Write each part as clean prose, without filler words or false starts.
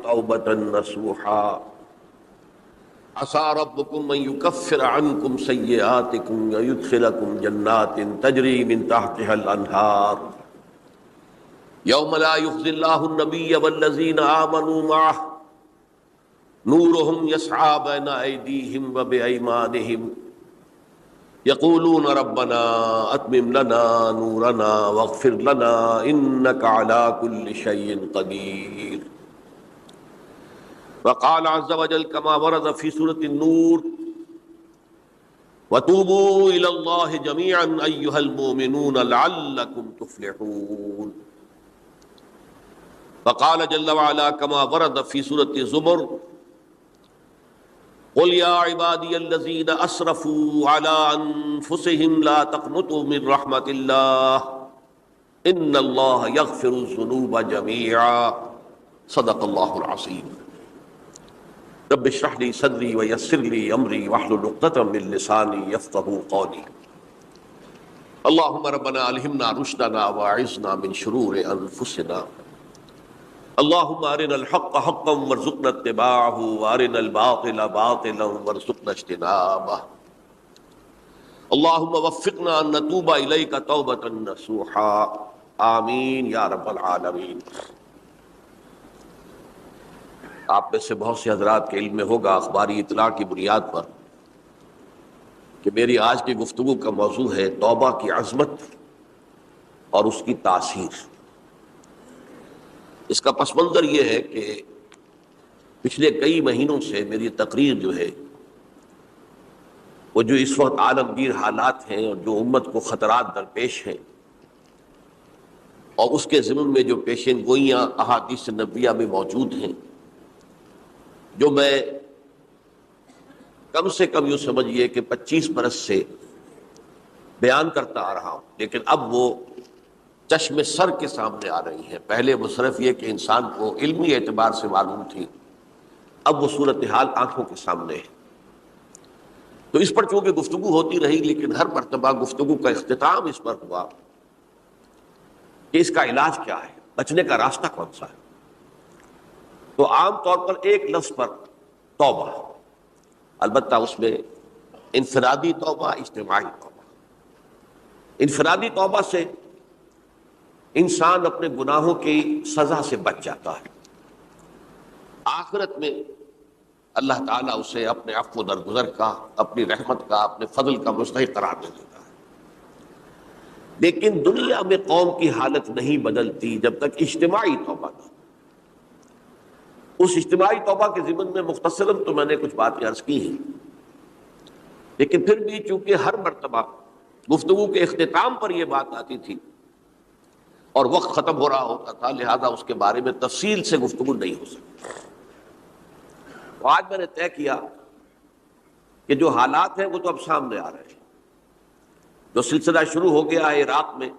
توبة نصوحا عسى ربكم أن يكفر عنكم سيئاتكم ويدخلكم جنات تجري من تحتها الأنهار يوم لا يخزي الله النبي والذين آمنوا معه نورهم يسعى بين أيديهم وبأيمانهم يقولون ربنا أتمم لنا نورنا واغفر لنا إنك على كل شيء قدير. وقال عز وجل كما ورد في سورة النور وتوبوا إلى الله جميعا أيها المؤمنون لعلكم تفلحون. وقال جل وعلا كما ورد في سورة الزمر قل يا عبادي الذين أسرفوا على أنفسهم لا تقنطوا من رحمة الله إن الله يغفر الذنوب جميعا صدق الله العظيم. رب اشرح لي صدري ويسر لي امري واحلل عقدة من لساني يفقهوا قولي. اللهم ربنا الهمنا رشدنا واعذنا من شرور انفسنا. اللهم ارنا الحق حقا وارزقنا اتباعه وارنا الباطل باطلا وارزقنا اجتنابه. اللهم وفقنا ان نتوب اليك توبة نصوحا آمین یا رب العالمین. آپ میں سے بہت سے حضرات کے علم میں ہوگا اخباری اطلاع کی بنیاد پر کہ میری آج کی گفتگو کا موضوع ہے توبہ کی عظمت اور اس کی تاثیر. اس کا پس منظر یہ ہے کہ پچھلے کئی مہینوں سے میری تقریر جو ہے وہ جو اس وقت عالمگیر حالات ہیں اور جو امت کو خطرات درپیش ہیں اور اس کے ضمن میں جو پیشین گوئیاں احادیث نبویہ میں موجود ہیں، جو میں کم سے کم یوں سمجھیے کہ 25 برس سے بیان کرتا آ رہا ہوں، لیکن اب وہ چشم سر کے سامنے آ رہی ہیں. پہلے وہ صرف یہ کہ انسان کو علمی اعتبار سے معلوم تھی، اب وہ صورتحال آنکھوں کے سامنے ہے. تو اس پر چونکہ گفتگو ہوتی رہی، لیکن ہر مرتبہ گفتگو کا اختتام اس پر ہوا کہ اس کا علاج کیا ہے، بچنے کا راستہ کون سا ہے. تو عام طور پر ایک لفظ پر توبہ، البتہ اس میں انفرادی توبہ، اجتماعی توبہ. انفرادی توبہ سے انسان اپنے گناہوں کی سزا سے بچ جاتا ہے. آخرت میں اللہ تعالیٰ اسے اپنے عفو و درگزر کا، اپنی رحمت کا، اپنے فضل کا مستحق قرار دے دیتا ہے. لیکن دنیا میں قوم کی حالت نہیں بدلتی جب تک اجتماعی توبہ نہ. اس اجتماعی توبہ کے ضمن میں مختصراً تو میں نے کچھ باتیں عرض کی ہیں، لیکن پھر بھی چونکہ ہر مرتبہ گفتگو کے اختتام پر یہ بات آتی تھی اور وقت ختم ہو رہا ہوتا تھا، لہذا اس کے بارے میں تفصیل سے گفتگو نہیں ہو سکتی. تو آج میں نے طے کیا کہ جو حالات ہیں وہ تو اب سامنے آ رہے ہیں. جو سلسلہ شروع ہو گیا ہے عراق میں،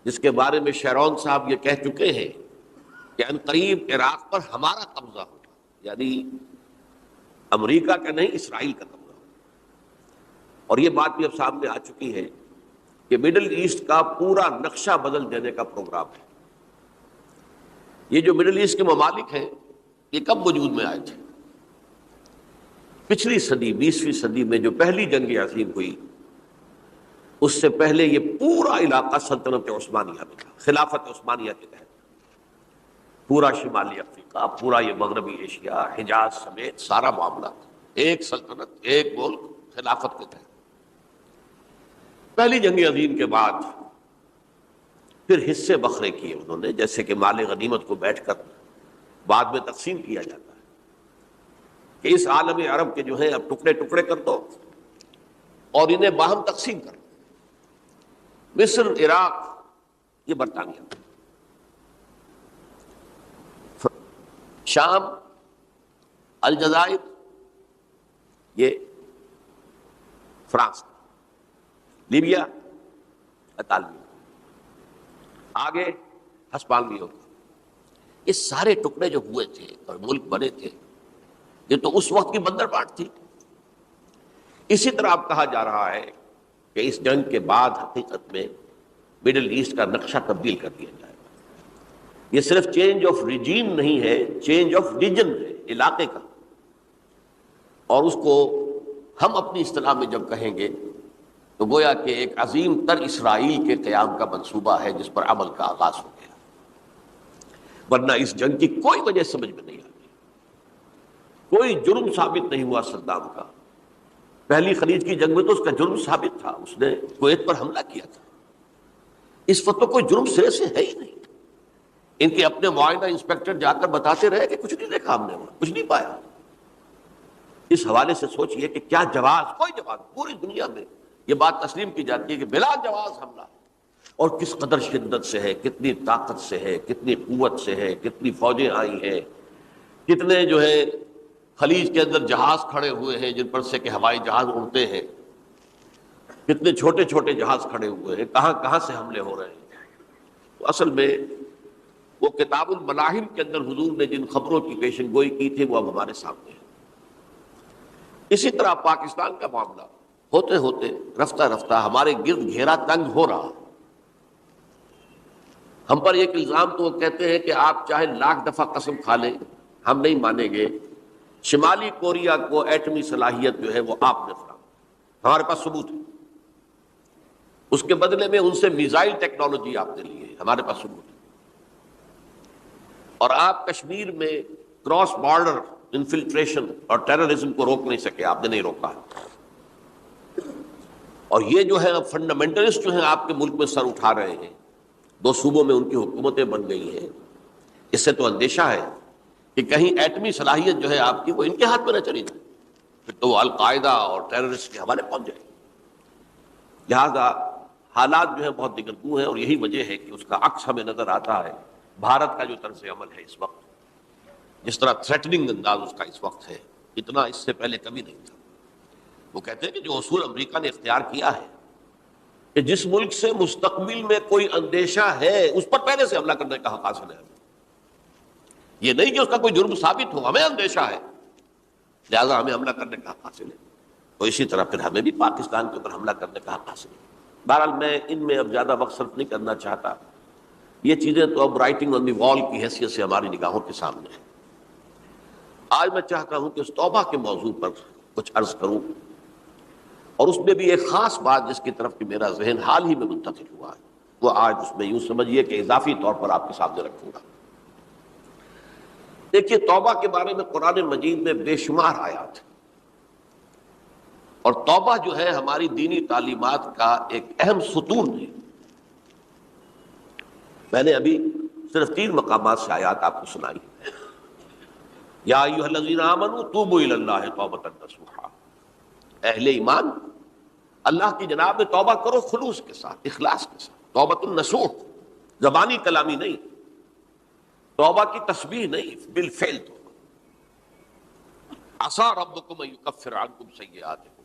جس کے بارے میں شیرون صاحب یہ کہہ چکے ہیں کہ عنقریب عراق پر ہمارا قبضہ ہوگا، یعنی امریکہ کا نہیں، اسرائیل کا قبضہ ہوگا. اور یہ بات بھی اب سامنے آ چکی ہے کہ مڈل ایسٹ کا پورا نقشہ بدل دینے کا پروگرام ہے. یہ جو مڈل ایسٹ کے ممالک ہیں یہ کب وجود میں آئے تھے؟ پچھلی صدی، 20ویں صدی میں جو پہلی جنگ عظیم ہوئی، اس سے پہلے یہ پورا علاقہ سلطنت عثمانیہ میں تھا، خلافت عثمانیہ کے تحت. پورا شمالی افریقہ، پورا یہ مغربی ایشیا، حجاز سمیت سارا معاملہ ایک سلطنت، ایک ملک، خلافت کے تحت. پہلی جنگ عظیم کے بعد پھر حصے بکھرے کیے انہوں نے، جیسے کہ مال غنیمت کو بیٹھ کر بعد میں تقسیم کیا جاتا ہے کہ اس عالم عرب کے جو ہیں اب ٹکڑے ٹکڑے کر دو اور انہیں باہم تقسیم کر دو. مصر، عراق یہ برطانیہ، شام، الجزائر یہ فرانس، لیبیا اطالوی، آگے ہسپانوی ہوگا. یہ سارے ٹکڑے جو ہوئے تھے اور ملک بنے تھے، یہ تو اس وقت کی بندر بانٹ تھی. اسی طرح اب کہا جا رہا ہے کہ اس جنگ کے بعد حقیقت میں مڈل ایسٹ کا نقشہ تبدیل کر دیا جائے گا. یہ صرف چینج آف ریجیم نہیں ہے، چینج آف ریجن ہے، علاقے کا. اور اس کو ہم اپنی اصطلاح میں جب کہیں گے تو گویا کہ ایک عظیم تر اسرائیل کے قیام کا منصوبہ ہے جس پر عمل کا آغاز ہو گیا. ورنہ اس جنگ کی کوئی وجہ سمجھ میں نہیں آتی، کوئی جرم ثابت نہیں ہوا صدام کا. پہلی خلیج کی جنگ میں تو اس کا جرم ثابت تھا، اس نے کویت پر حملہ کیا تھا. اس وقت تو کوئی جرم سرے سے ہے ہی نہیں. ان کے اپنے معائنہ انسپیکٹر جا کر بتاتے رہے کہ کچھ نہیں دیکھا ہم نے، وہاں کچھ نہیں پایا. اس حوالے سے سوچئے کہ کیا جواز، کوئی جواز پوری دنیا میں یہ بات تسلیم کی جاتی ہے کہ بلا جواز حملہ، اور کس قدر شدت سے ہے، کتنی طاقت سے ہے، کتنی قوت سے ہے، کتنی فوجیں آئی ہیں، کتنے جو ہے خلیج کے اندر جہاز کھڑے ہوئے ہیں جن پر سے کہ ہوائی جہاز اڑتے ہیں، کتنے چھوٹے چھوٹے جہاز کھڑے ہوئے ہیں، کہاں کہاں سے حملے ہو رہے ہیں. تو اصل میں وہ کتاب الملاحم کے اندر حضور نے جن خبروں کی پیشن گوئی کی تھی وہ اب ہمارے سامنے ہے. اسی طرح پاکستان کا معاملہ ہوتے ہوتے رفتہ رفتہ ہمارے گرد گھیرا تنگ ہو رہا. ہم پر ایک الزام تو وہ کہتے ہیں کہ آپ چاہے لاکھ دفعہ قسم کھا لیں ہم نہیں مانیں گے، شمالی کوریا کو ایٹمی صلاحیت جو ہے وہ آپ نے فراہم، ہمارے پاس ثبوت ہے. اس کے بدلے میں ان سے میزائل ٹیکنالوجی آپ نے لی ہے، ہمارے پاس ثبوت ہے. اور آپ کشمیر میں کراس بارڈر انفلٹریشن اور ٹیررزم کو روک نہیں سکے، آپ نے نہیں روکا. اور یہ جو ہے فنڈامنٹلسٹ جو ہیں آپ کے ملک میں سر اٹھا رہے ہیں، 2 صوبوں میں ان کی حکومتیں بن گئی ہیں. اس سے تو اندیشہ ہے کہ کہیں ایٹمی صلاحیت جو ہے آپ کی وہ ان کے ہاتھ میں نہ چلی جائے، پھر تو وہ القاعدہ اور ٹیررسٹ کے حوالے پہنچ جائے. لہذا حالات جو ہے بہت دگرگوں ہیں، اور یہی وجہ ہے کہ اس کا عکس ہمیں نظر آتا ہے. بھارت کا جو طرز عمل ہے اس وقت، جس طرح تھریٹننگ انداز اس کا اس وقت ہے، اتنا اس سے پہلے کبھی نہیں تھا. وہ کہتے ہیں کہ جو اصول امریکہ نے اختیار کیا ہے کہ جس ملک سے مستقبل میں کوئی اندیشہ ہے اس پر پہلے سے حملہ کرنے کا حق حاصل ہے. یہ نہیں کہ اس کا کوئی جرم ثابت ہو، ہمیں اندیشہ ہے لہذا ہمیں حملہ کرنے کا حق حاصل ہے. تو اسی طرح پھر ہمیں بھی پاکستان کے اوپر حملہ کرنے کا حق حاصل ہے. بہرحال میں ان میں اب زیادہ وقت صرف نہیں کرنا چاہتا. یہ چیزیں تو اب رائٹنگ آن دی وال کی حیثیت سے ہماری نگاہوں کے سامنے ہیں. آج میں چاہتا ہوں کہ اس توبہ کے موضوع پر کچھ عرض کروں، اور اس میں بھی ایک خاص بات جس کی طرف کہ میرا ذہن حال ہی میں منتقل ہوا ہے، وہ آج اس میں یوں سمجھیے کہ اضافی طور پر آپ کے سامنے رکھوں گا. دیکھیے توبہ کے بارے میں قرآن مجید میں بے شمار آیات ہیں، اور توبہ جو ہے ہماری دینی تعلیمات کا ایک اہم ستون ہے. میں نے ابھی صرف 3 مقامات سے آیات آپ کو سنائی. یا ایھا الذین آمنوا توبوا الی اللہ توبۃ نصوحا، اہل ایمان اللہ کی جناب میں توبہ کرو خلوص کے ساتھ، اخلاص کے ساتھ. توبۃ النصوح، زبانی کلامی نہیں، توبہ کی تسبیح نہیں، بالفعل توبہ. عسیٰ ربکم ان یکفر عنکم سیئاتکم،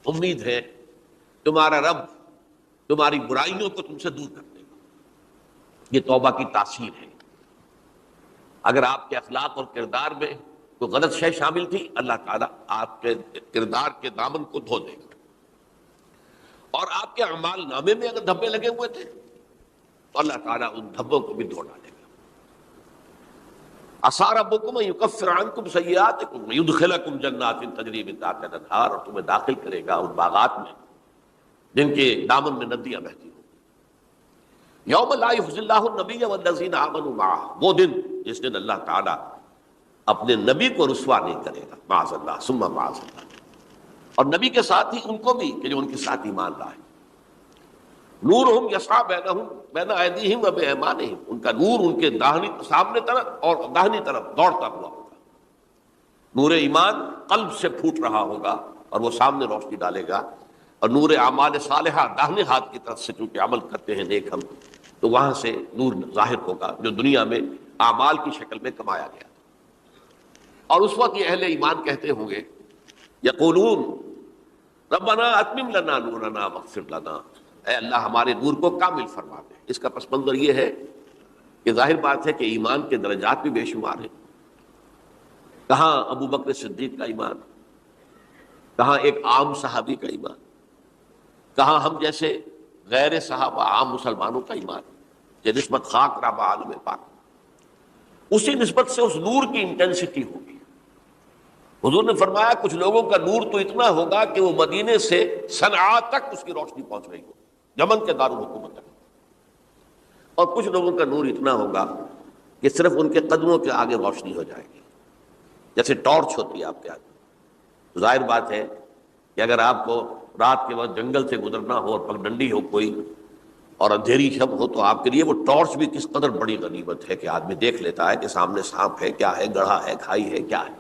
امید ہے تمہارا رب تمہاری برائیوں کو تم سے دور کر دے گا. یہ توبہ کی تاثیر ہے. اگر آپ کے اخلاق اور کردار میں کوئی غلط شے شامل تھی، اللہ تعالیٰ آپ کے کردار کے دامن کو دھو دے گا. اور آپ کے اعمال نامے میں اگر دھبے لگے ہوئے تھے تو اللہ تعالیٰ ان دھبوں کو بھی دھو ڈالے گا. عسیٰ ربکم ان یکفر عنکم سیئاتکم ویدخلکم جنات تجری من تحتہا الانہار، اور تمہیں داخل کرے گا ان باغات میں جن کے دامن میں ندیاں بہتی ہوں. یوم لا یخزی اللہ النبی والذین آمنوا معہ، وہ دن جس دن اللہ تعالیٰ اپنے نبی کو رسوا نہیں کرے گا، معاذ اللہ ثم معاذ اللہ، اور نبی کے ساتھ ہی ان کو بھی کہ جو ان کے ساتھ ایمان لائے. نورہم یسعی بین ایدیہم و بایمانہم، ان کا نور ان کے سامنے طرف اور داہنی طرف دوڑتا ہوا ہوگا. نور ایمان قلب سے پھوٹ رہا ہوگا اور وہ سامنے روشنی ڈالے گا. اور نور اعمال صالحہ داہنے ہاتھ کی طرف سے چونکہ عمل کرتے ہیں نیک ہم، تو وہاں سے نور ظاہر ہوگا جو دنیا میں اعمال کی شکل میں کمایا گیا. اور اس وقت یہ اہل ایمان کہتے ہوں گے، یقولون ربنا اتمم لنا نورنا واغفر لنا، اے اللہ ہمارے نور کو کامل فرما دے. اس کا پس منظر یہ ہے کہ ظاہر بات ہے کہ ایمان کے درجات بھی بے شمار ہیں. کہاں ابو بکر صدیق کا ایمان، کہاں ایک عام صحابی کا ایمان، کہاں ہم جیسے غیر صحابہ عام مسلمانوں کا ایمان. یہ نسبت خاک رہا عالم پاک، اسی نسبت سے اس نور کی انٹینسٹی ہوگی۔ حضور نے فرمایا کچھ لوگوں کا نور تو اتنا ہوگا کہ وہ مدینے سے صنعاء تک اس کی روشنی پہنچ رہی ہو، یمن کے دارالحکومت تک، اور کچھ لوگوں کا نور اتنا ہوگا کہ صرف ان کے قدموں کے آگے روشنی ہو جائے گی، جیسے ٹارچ ہوتی ہے آپ کے آگے۔ ظاہر بات ہے کہ اگر آپ کو رات کے وقت جنگل سے گزرنا ہو اور پگڈنڈی ہو کوئی اور اندھیری شب ہو، تو آپ کے لیے وہ ٹارچ بھی کس قدر بڑی غنیمت ہے کہ آدمی دیکھ لیتا ہے کہ سامنے سانپ ہے، کیا ہے، گڑھا ہے، کھائی ہے، کیا ہے۔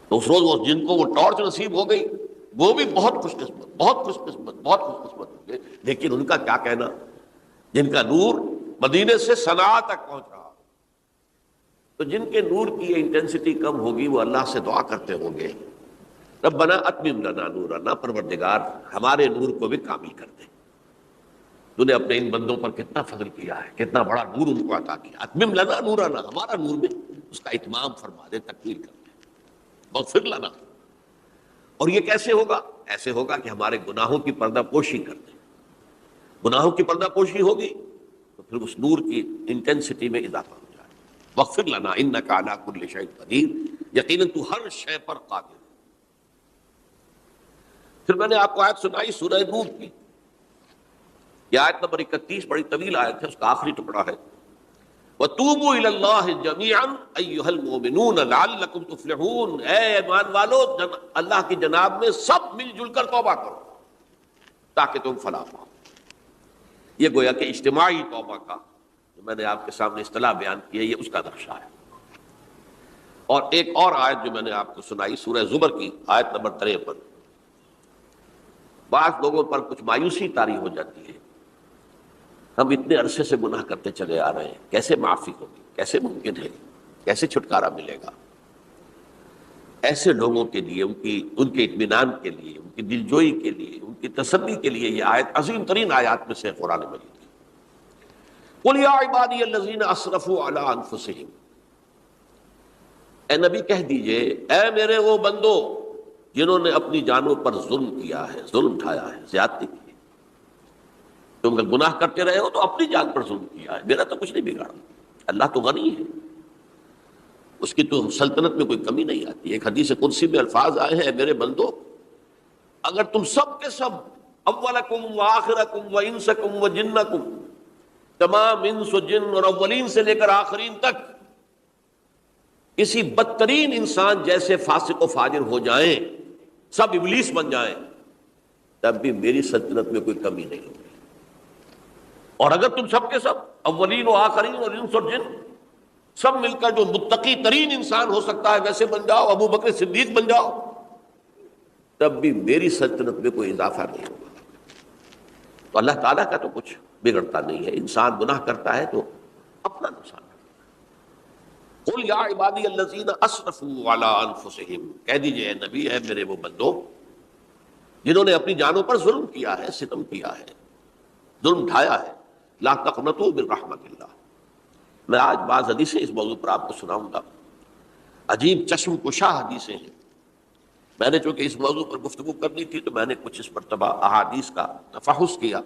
تو اس روز وہ جن کو وہ ٹارچ نصیب ہو گئی وہ بھی بہت خوش قسمت، بہت خوش قسمت، بہت خوش قسمت ہوں گے۔ لیکن ان کا کیا کہنا جن کا نور مدینے سے صنعاء تک پہنچ رہا، تو جن کے نور کی یہ انٹینسٹی کم ہوگی وہ اللہ سے دعا کرتے ہوں گے ربنا اتمم لنا نورنا، پروردگار ہمارے نور کو بھی کامل کر دے۔ تو نے اپنے ان بندوں پر کتنا فضل کیا ہے، کتنا بڑا نور ان کو عطا کیا۔ اتمم لنا نورنا، ہمارا نور بھی اس کا اتمام فرما دے، تکمیل کر دے، واغفر لنا۔ اور یہ کیسے ہوگا؟ ایسے ہوگا کہ ہمارے گناہوں کی پردہ پوشی کر دے۔ گناہوں کی پردہ پوشی ہوگی تو پھر اس نور کی انٹینسٹی میں اضافہ ہو جائے۔ واغفر لنا انک علی کل شیء قدیر، یقیناً تو ہر شے پر قادر۔ پھر میں نے آپ کو آیت سنائی سورہ نور کی، یہ آیت نمبر 31 بڑی طویل آیت ہے، اس کا آخری ٹکڑا ہے وَتُوبُوا إِلَى اللَّهِ جَمِيعًا أَيُّهَا الْمُؤْمِنُونَ لَعَلَّكُمْ تُفْلِحُونَ۔ اے ایمان والو اللہ کی جناب میں سب مل جل کر توبہ کرو تاکہ تم فلاح پاؤ۔ یہ گویا کہ اجتماعی توبہ کا جو میں نے آپ کے سامنے اصطلاح بیان کی ہے، یہ اس کا نقشہ ہے۔ اور ایک اور آیت جو میں نے آپ کو سنائی سورہ زمر کی آیت نمبر 53، بعض لوگوں پر کچھ مایوسی طاری ہو جاتی ہے، ہم اتنے عرصے سے گناہ کرتے چلے آ رہے ہیں، کیسے معافی ہوگی، کیسے ممکن ہے، کیسے چھٹکارا ملے گا؟ ایسے لوگوں کے لیے ان کے اطمینان کے لیے، ان کی دلجوئی کے لیے، ان کی تسلی کے لیے یہ آیت عظیم ترین آیات میں سے قرآن مجید کی۔ قل یا عبادی الذین اسرفوا علی انفسہم، اے نبی کہہ دیجئے اے میرے وہ بندو جنہوں نے اپنی جانوں پر ظلم کیا ہے، ظلم اٹھایا ہے، زیادتی کی ہے۔ تم اگر گناہ کرتے رہے ہو تو اپنی جان پر ظلم کیا ہے، میرا تو کچھ نہیں بگاڑا۔ اللہ تو غنی ہے، اس کی تو سلطنت میں کوئی کمی نہیں آتی۔ ایک حدیث قدسی میں الفاظ آئے ہیں، میرے بندو اگر تم سب کے سب اولکم و آخرکم و انسکم و جنکم، تمام انس و جن اور اولین سے لے کر آخرین تک کسی بدترین انسان جیسے فاسق و فاجر ہو جائیں، سب ابلیس بن جائیں، تب بھی میری سلطنت میں کوئی کمی نہیں ہوگی۔ اور اگر تم سب کے سب اولین و آخرین اور انس اور جن سب مل کر جو متقی ترین انسان ہو سکتا ہے ویسے بن جاؤ، ابو بکر صدیق بن جاؤ، تب بھی میری سلطنت میں کوئی اضافہ نہیں ہوگا۔ تو اللہ تعالیٰ کا تو کچھ بگڑتا نہیں ہے، انسان گناہ کرتا ہے تو اپنا نقصان ہے۔ قل یا عبادی الذین اسرفوا علی انفسہم، کہہ دیجئے اے نبی اے میرے وہ بندو جنہوں نے اپنی جانوں پر ظلم کیا ہے، ستم کیا ہے، ظلم اٹھایا ہے، لا تقنطوا من رحمت اللہ۔ میں آج بعض حدیثیں اس موضوع پر آپ کو سناؤں گا، عجیب چشم کشا حدیثیں ہیں۔ میں نے چونکہ اس موضوع پر گفتگو کرنی تھی تو میں نے کچھ اس مرتبہ احادیث کا تفحص کیا،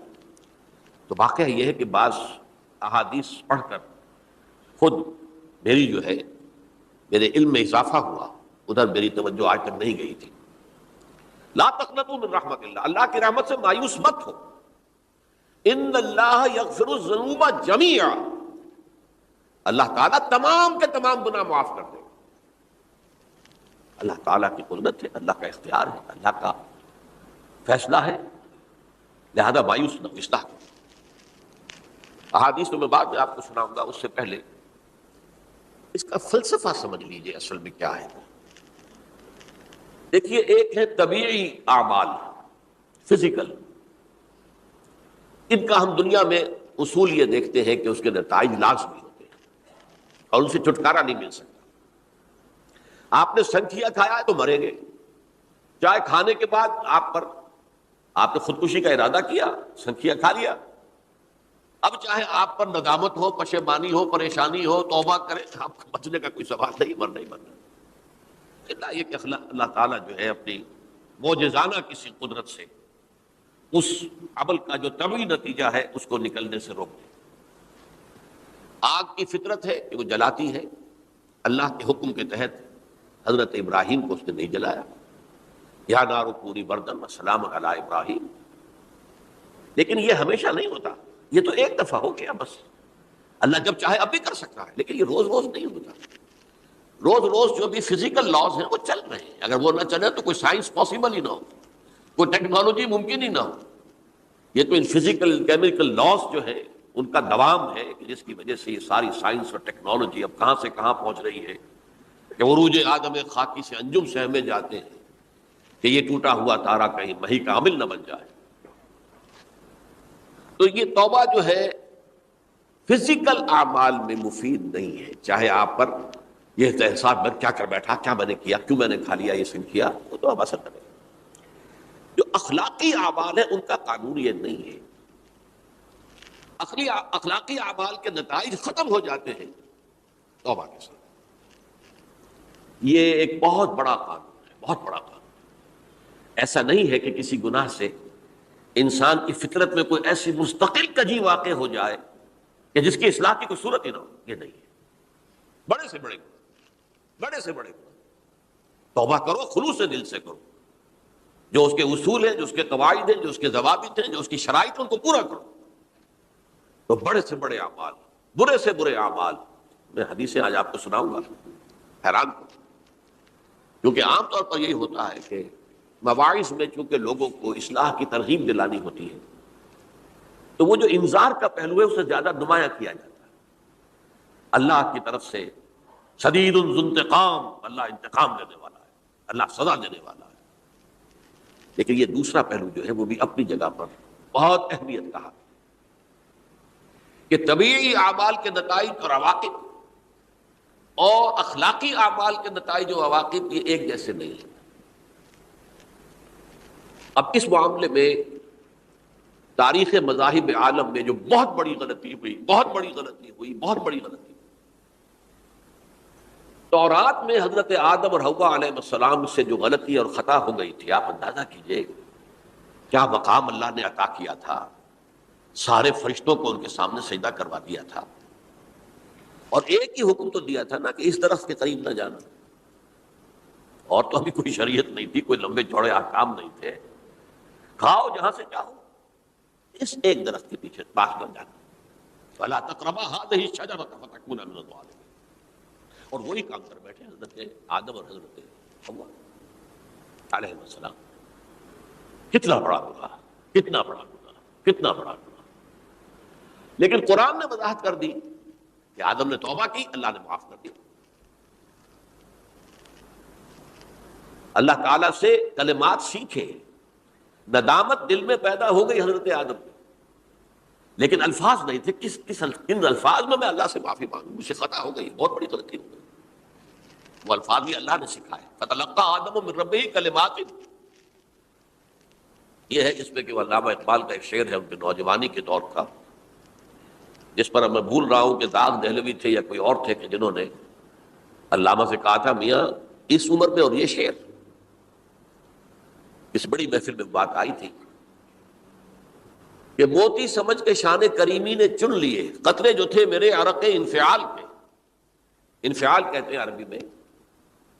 تو واقعہ یہ ہے کہ بعض احادیث پڑھ کر خود میری جو ہے میرے علم میں اضافہ ہوا، ادھر میری توجہ آج تک نہیں گئی تھی۔ لا تقنطوا من رحمت اللہ، اللہ کی رحمت سے مایوس مت ہو۔ ان اللہ یغفر الذنوب جميعا، اللہ تعالیٰ تمام کے تمام گناہ معاف کر دے۔ اللہ تعالیٰ کی قدرت ہے، اللہ کا اختیار ہے، اللہ کا فیصلہ ہے، لہذا مایوس نہ ہو، اصلاح کرو۔ احادیث تو میں بعد میں آپ کو سناؤں گا، اس سے پہلے اس کا فلسفہ سمجھ لیجئے اصل میں کیا ہے۔ دیکھیے ایک ہے طبیعی اعمال، فزیکل، ان کا ہم دنیا میں اصول یہ دیکھتے ہیں کہ اس کے نتائج لازمی ہوتے ہیں اور ان سے چھٹکارا نہیں مل سکتا۔ آپ نے سنکھیا کھایا ہے تو مریں گے، چائے کھانے کے بعد آپ نے خودکشی کا ارادہ کیا، سنکھیا کھا لیا، اب چاہے آپ پر ندامت ہو، پشیمانی ہو، پریشانی ہو، توبہ کریں، آپ کو بچنے کا کوئی سوال نہیں، مرنا ہی مرنا۔ اللہ یہ کہ اللہ تعالیٰ جو ہے اپنی معجزانہ کسی قدرت سے اس عمل کا جو طبعی نتیجہ ہے اس کو نکلنے سے روک دے۔ آگ کی فطرت ہے کہ وہ جلاتی ہے، اللہ کے حکم کے تحت حضرت ابراہیم کو اس نے نہیں جلایا، یا نار کونی بردن وسلام علی ابراہیم. لیکن یہ ہمیشہ نہیں ہوتا، یہ تو ایک دفعہ ہو گیا بس. اللہ جب چاہے اب بھی کر سکتا ہے، لیکن یہ روز روز نہیں ہوتا. روز روز جو بھی فزیکل لاز ہیں وہ چل رہے ہیں، اگر وہ نہ چلے تو کوئی سائنس پاسبل ہی نہ ہو، کوئی ٹیکنالوجی ممکن ہی نہ ہو. یہ تو ان فزیکل کیمیکل لاز جو ہے ان کا دوام ہے کہ جس کی وجہ سے یہ ساری سائنس اور ٹیکنالوجی اب کہاں سے کہاں پہنچ رہی ہے کہ عروج آدم خاکی سے انجم سہمے جاتے ہیں کہ یہ ٹوٹا ہوا تارا کہیں مہی کا عامل نہ بن جائے. تو یہ توبہ جو ہے فزیکل اعمال میں مفید نہیں ہے، چاہے آپ پر یہ احساس میں کیا کر بیٹھا، کیا میں نے کیا، کیوں میں نے کھا لیا، یہ سن کیا، وہ تو اب اثر کرے. جو اخلاقی اعمال ہے ان کا قانون یہ نہیں ہے. اخلاقی اعمال کے نتائج ختم ہو جاتے ہیں توبہ کے ساتھ. یہ ایک بہت بڑا قانون ہے، بہت بڑا قانون. ایسا نہیں ہے کہ کسی گناہ سے انسان کی فطرت میں کوئی ایسی مستقل کجی واقع ہو جائے کہ جس کی اصلاح کی کوئی صورت ہی نہ ہو. یہ نہیں ہے. بڑے سے بڑے گناہ، بڑے سے بڑے گناہ توبہ کرو، خلوص سے دل سے کرو. جو اس کے اصول ہیں، جو اس کے قواعد ہیں، جو اس کے ضوابط ہیں، جو اس کی شرائط ہیں، ان کو پورا کرو. تو بڑے سے بڑے اعمال، برے سے برے اعمال، میں حدیثیں آج آپ کو سناؤں گا، حیران کو. کیونکہ عام طور پر یہی ہوتا ہے کہ مواعظ میں چونکہ لوگوں کو اصلاح کی ترغیب دلانی ہوتی ہے تو وہ جو انذار کا پہلو ہے اسے زیادہ نمایاں کیا جاتا ہے. اللہ کی طرف سے شدید ذو انتقام، اللہ انتقام لینے والا ہے، اللہ سزا دینے والا ہے. لیکن یہ دوسرا پہلو جو ہے وہ بھی اپنی جگہ پر بہت اہمیت کا ہے کہ طبیعی اعمال کے نتائج اور عواقب اور اخلاقی اعمال کے نتائج و عواقب یہ ایک جیسے نہیں ہیں. اب اس معاملے میں تاریخ مذاہب عالم میں جو بہت بڑی غلطی ہوئی، بہت بڑی غلطی ہوئی، بہت بڑی غلطی ہوئی. تورات میں حضرت آدم اور حوا علیہ السلام سے جو غلطی اور خطا ہو گئی تھی، آپ اندازہ کیجئے کیا مقام اللہ نے عطا کیا تھا. سارے فرشتوں کو ان کے سامنے سجدہ کروا دیا تھا اور ایک ہی حکم تو دیا تھا نا کہ اس درخت کے قریب نہ جانا. اور تو ابھی کوئی شریعت نہیں تھی، کوئی لمبے چوڑے احکام نہیں تھے. کھاؤ جہاں سے چاہو، اس ایک درخت کے پیچھے پاس نہ جانا. فَلَا تَقْرَبَا هَٰذِهِ الشَّجَرَةَ فَتَكُونَا مِنَ الظَّالِمِينَ. اور وہی کام کر بیٹھے حضرت آدم اور حضرت حوا علیہ السلام. کتنا بڑا گناہ، کتنا بڑا گناہ، کتنا بڑا گناہ. لیکن قرآن نے وضاحت کر دی کہ آدم نے توبہ کی، اللہ نے معاف کر دیا. اللہ تعالیٰ سے کلمات سیکھے، ندامت دل میں پیدا ہو گئی حضرت آدم کو، لیکن الفاظ نہیں تھے. کن الفاظ میں اللہ سے معافی مانگوں، مجھ سے خطا ہو گئی، بہت بڑی غلطی ہو گئی. وہ الفاظ بھی اللہ نے سکھائے. فَتَلَقَّىٰ آدَمُ مِن رَبِّهِ كَلِمَاتٍ. یہ ہے اس میں کہ وہ علامہ اقبال کا ایک شعر ہے ان کے نوجوانی کے دور کا، جس پر میں بھول رہا ہوں کہ داغ دہلوی تھے یا کوئی اور تھے کہ جنہوں نے علامہ سے کہا تھا میاں اس عمر میں اور یہ شعر. اس بڑی محفل میں بات آئی تھی کہ موتی سمجھ کے شان کریمی نے چن لیے قطرے جو تھے میرے عرق انفعال کے. انفعال کہتے ہیں عربی میں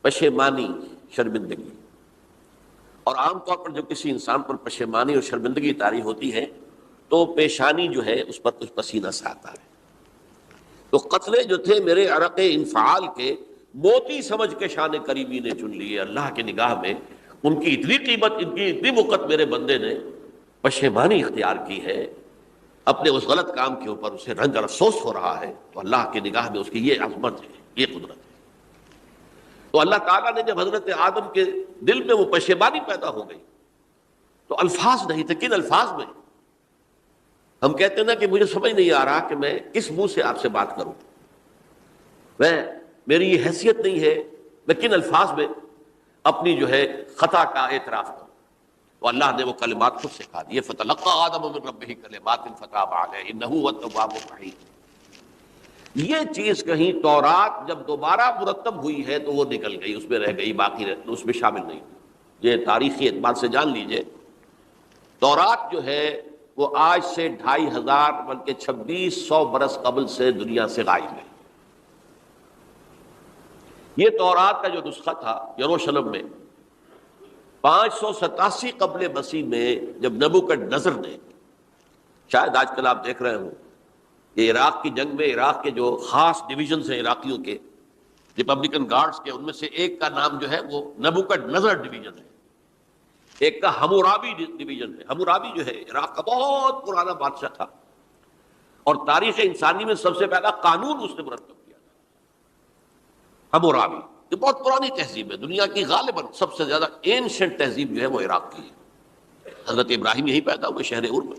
پشیمانی، شرمندگی. اور عام طور پر جب کسی انسان پر پشیمانی اور شرمندگی طاری ہوتی ہے تو پیشانی جو ہے اس پر کچھ پسینہ سا آتا ہے. تو قطرے جو تھے میرے عرق انفعال کے موتی سمجھ کے شان کریمی نے چن لیے. اللہ کی نگاہ میں ان کی اتنی قیمت، ان کی اتنی وقت میرے بندے نے پشیمانی اختیار کی ہے اپنے اس غلط کام کے اوپر، اسے رنج اور افسوس ہو رہا ہے. تو اللہ کی نگاہ میں اس کی یہ عظمت ہے، یہ قدرت ہے. تو اللہ تعالیٰ نے جب حضرت آدم کے دل میں وہ پشیمانی پیدا ہو گئی تو الفاظ نہیں تھے. کن الفاظ میں؟ ہم کہتے ہیں نا کہ مجھے سمجھ نہیں آ رہا کہ میں کس منہ سے آپ سے بات کروں، میری یہ حیثیت نہیں ہے، میں کن الفاظ میں اپنی جو ہے خطا کا اعتراف کروں. تو اللہ نے وہ کلمات خود سکھا دیے. فَتَلَقَّىٰ آدَمُ مِن رَبِّهِ كَلِمَاتٍ فَتَابَ عَلَيْهِ إِنَّهُ هُوَ التَّوَّابُ الرَّحِيمُ. یہ چیز کہیں تورات جب دوبارہ مرتب ہوئی ہے تو وہ نکل گئی، اس میں رہ گئی، باقی اس میں شامل نہیں. یہ تاریخی اعتبار سے جان لیجئے، تورات جو ہے وہ آج سے 2500 بلکہ 2600 برس قبل سے دنیا سے غائب ہے۔ یہ تورات کا جو نسخہ تھا یروشلم میں 587 قبل مسیح میں، جب نبوکدنضر نے، شاید آج کل آپ دیکھ رہے ہوں، یہ عراق کی جنگ میں عراق کے جو خاص ڈویژنز ہیں عراقیوں کے، ریپبلکن گارڈز کے، ان میں سے ایک کا نام جو ہے وہ نبوکدنضر ڈویژن ہے، ایک کا حمورابی ڈویژن ہے۔ حمورابی جو ہے عراق کا بہت پرانا بادشاہ تھا، اور تاریخ انسانی میں سب سے پہلا قانون اس نے مرتب کیا تھا، حمورابی۔ یہ بہت پرانی تہذیب ہے، دنیا کی غالباً سب سے زیادہ اینشنٹ تہذیب جو ہے وہ عراق کی ہے۔ حضرت ابراہیم یہی پیدا ہوئے شہر عور میں۔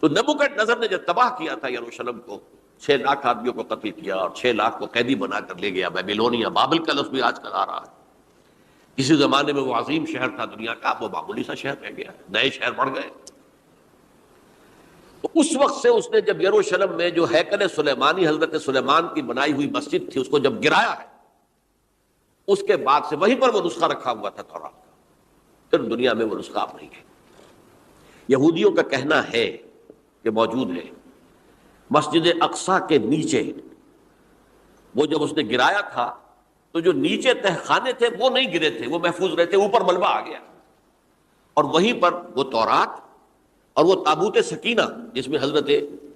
تو نبوکدنضر نے جب تباہ کیا تھا یروشلم کو، 6 لاکھ آدمیوں کو قتل کیا اور 6 لاکھ کو قیدی بنا کر لے گیا بیبیلونیا، بابل کا لفظ بھی آج کل آ رہا ہے۔ کسی زمانے میں وہ عظیم شہر تھا دنیا کا، اب وہ معمولی سا شہر رہ گیا، نئے شہر بڑھ گئے۔ تو اس وقت سے اس نے جب یروشلم میں جو ہیکل سلیمانی حضرت سلیمان کی بنائی ہوئی مسجد تھی اس کو جب گرایا ہے، اس کے بعد سے وہیں پر وہ نسخہ رکھا ہوا تھا تورات کا، پھر دنیا میں وہ نسخہ اب نہیں ہے۔ یہودیوں کا کہنا ہے کہ موجود ہے مسجد اقصیٰ کے نیچے، وہ جب اس نے گرایا تھا تو جو نیچے تہخانے تھے وہ نہیں گرے تھے، وہ محفوظ رہتے، اوپر ملبہ آ گیا، اور وہیں پر وہ تورات اور وہ تابوت سکینہ جس میں حضرت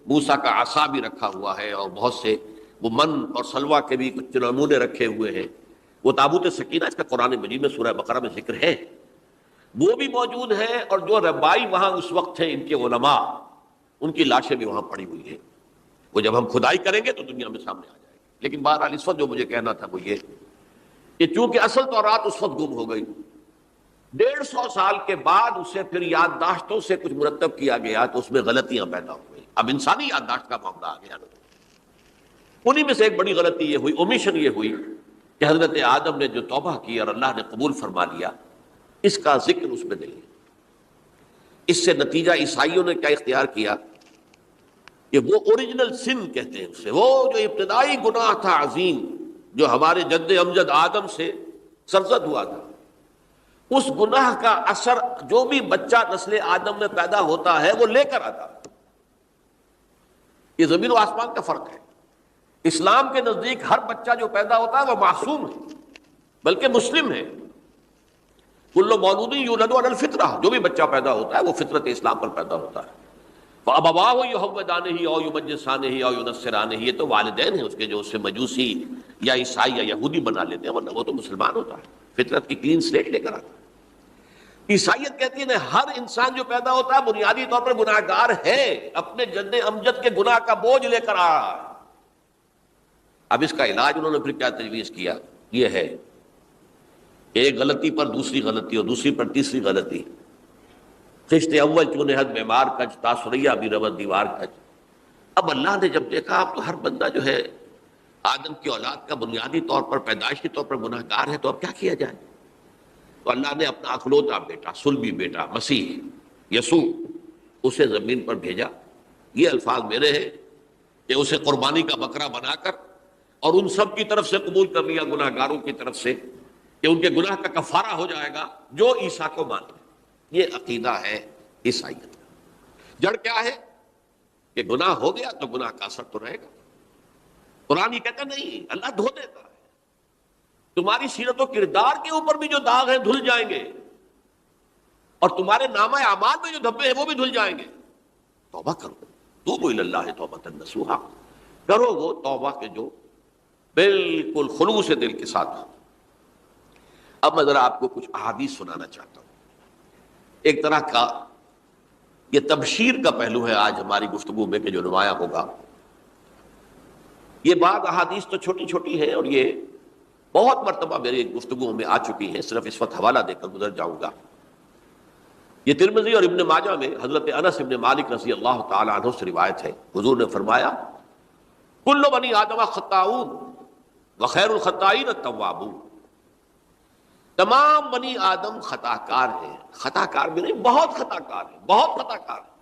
موسیٰ کا عصا بھی رکھا ہوا ہے، اور بہت سے وہ من اور سلوہ کے بھی کچھ نمونے رکھے ہوئے ہیں، وہ تابوت سکینہ اس کا قرآن مجید میں سورہ بقرہ میں ذکر ہے، وہ بھی موجود ہے۔ اور جو ربائی وہاں اس وقت تھے ان کے علماء، ان کی لاشیں بھی وہاں پڑی ہوئی ہیں، وہ جب ہم کھدائی کریں گے تو دنیا میں سامنے آ جائے گی۔ لیکن بہرحال اس وقت جو مجھے کہنا تھا وہ یہ کہ چونکہ اصل تورات اس وقت گم ہو گئی، 150 سال کے بعد اسے پھر یادداشتوں سے کچھ مرتب کیا گیا تو اس میں غلطیاں پیدا ہو گئی۔ اب انسانی یادداشت کا معاملہ آ گیا، انہی میں سے ایک بڑی غلطی یہ ہوئی، اومیشن یہ ہوئی کہ حضرت آدم نے جو توبہ کی اور اللہ نے قبول فرما لیا، اس کا ذکر اس میں نہیں ہے۔ اس سے نتیجہ عیسائیوں نے کیا اختیار کیا کہ وہ اوریجنل سن کہتے ہیں اسے، وہ جو ابتدائی گناہ تھا عظیم جو ہمارے جد امجد آدم سے سرزد ہوا تھا، اس گناہ کا اثر جو بھی بچہ نسل آدم میں پیدا ہوتا ہے وہ لے کر آتا ہے۔ یہ زمین و آسمان کا فرق ہے۔ اسلام کے نزدیک ہر بچہ جو پیدا ہوتا ہے وہ معصوم ہے، بلکہ مسلم ہے۔ کل مولود یولد علی الفطرہ، جو بھی بچہ پیدا ہوتا ہے وہ فطرت اسلام پر پیدا ہوتا ہے۔ فَأَبَوَاهُ يُهَوِّدَانِهِ أَوْ يُمَجِّسَانِهِ أَوْ يُنَصِّرَانِهِ، یہ تو والدین ہیں اس کے جو اسے مجوسی یا عیسائی یا یہودی بنا لیتے ہیں، ورنہ وہ تو مسلمان ہوتا ہے، فطرت کی کلین سلیٹ لے کر آتا ہے۔ عیسائیت کہتی ہے ہر انسان جو پیدا ہوتا ہے بنیادی طور پر گناہ گار ہے، اپنے جد امجد کے گناہ کا بوجھ لے کر آ رہا ہے۔ اب اس کا علاج انہوں نے پھر کیا تجویز کیا، یہ ہے ایک غلطی پر دوسری غلطی اور دوسری پر تیسری غلطی۔ خشت اول چونے حد بیمار کج، تاثریہ بھی رود دیوار کج۔ اب اللہ نے جب دیکھا اب تو ہر بندہ جو ہے آدم کی اولاد کا بنیادی طور پر پیدائشی طور پر گناہ گار ہے، تو اب کیا کیا جائے؟ تو اللہ نے اپنا اکلوتا بیٹا، صلبی بیٹا مسیح یسوع اسے زمین پر بھیجا۔ یہ الفاظ میرے ہیں کہ اسے قربانی کا بکرا بنا کر اور ان سب کی طرف سے قبول کر لیا، گناہ گاروں کی طرف سے، کہ ان کے گناہ کا کفارہ ہو جائے گا جو عیسیٰ کو مانے۔ یہ عقیدہ ہے عیسائیت کا۔ جڑ کیا ہے کہ گناہ ہو گیا تو گناہ کا اثر تو رہے گا۔ قرآن یہ کہتا نہیں، اللہ دھو دیتا ہے، تمہاری سیرت و کردار کے اوپر بھی جو داغ ہیں دھل جائیں گے، اور تمہارے نامہ اعمال میں جو دھبے ہیں وہ بھی دھل جائیں گے۔ توبہ کرو، توبوا الی اللہ توبۃ نصوحا، کرو وہ توبہ کے جو بالکل خلوص دل کے ساتھ ہو۔ اب میں ذرا آپ کو کچھ احادیث سنانا چاہتا ہوں۔ ایک طرح کا یہ تبشیر کا پہلو ہے آج ہماری گفتگو میں کہ جو نمایاں ہوگا۔ یہ بعض احادیث تو چھوٹی چھوٹی ہیں اور یہ بہت مرتبہ میری گفتگو میں آ چکی ہیں، صرف اس وقت حوالہ دے کر گزر جاؤں گا۔ یہ ترمذی اور ابن ماجہ میں حضرت انس ابن مالک رضی اللہ تعالی عنہ سے روایت ہے، حضور نے فرمایا کل بنی آدم خطاؤون وخیر الخطائین التوابون، تمام بنی آدم خطا کار ہیں، خطا کار بھی نہیں، بہت خطا کار ہیں، بہت خطا کار ہیں،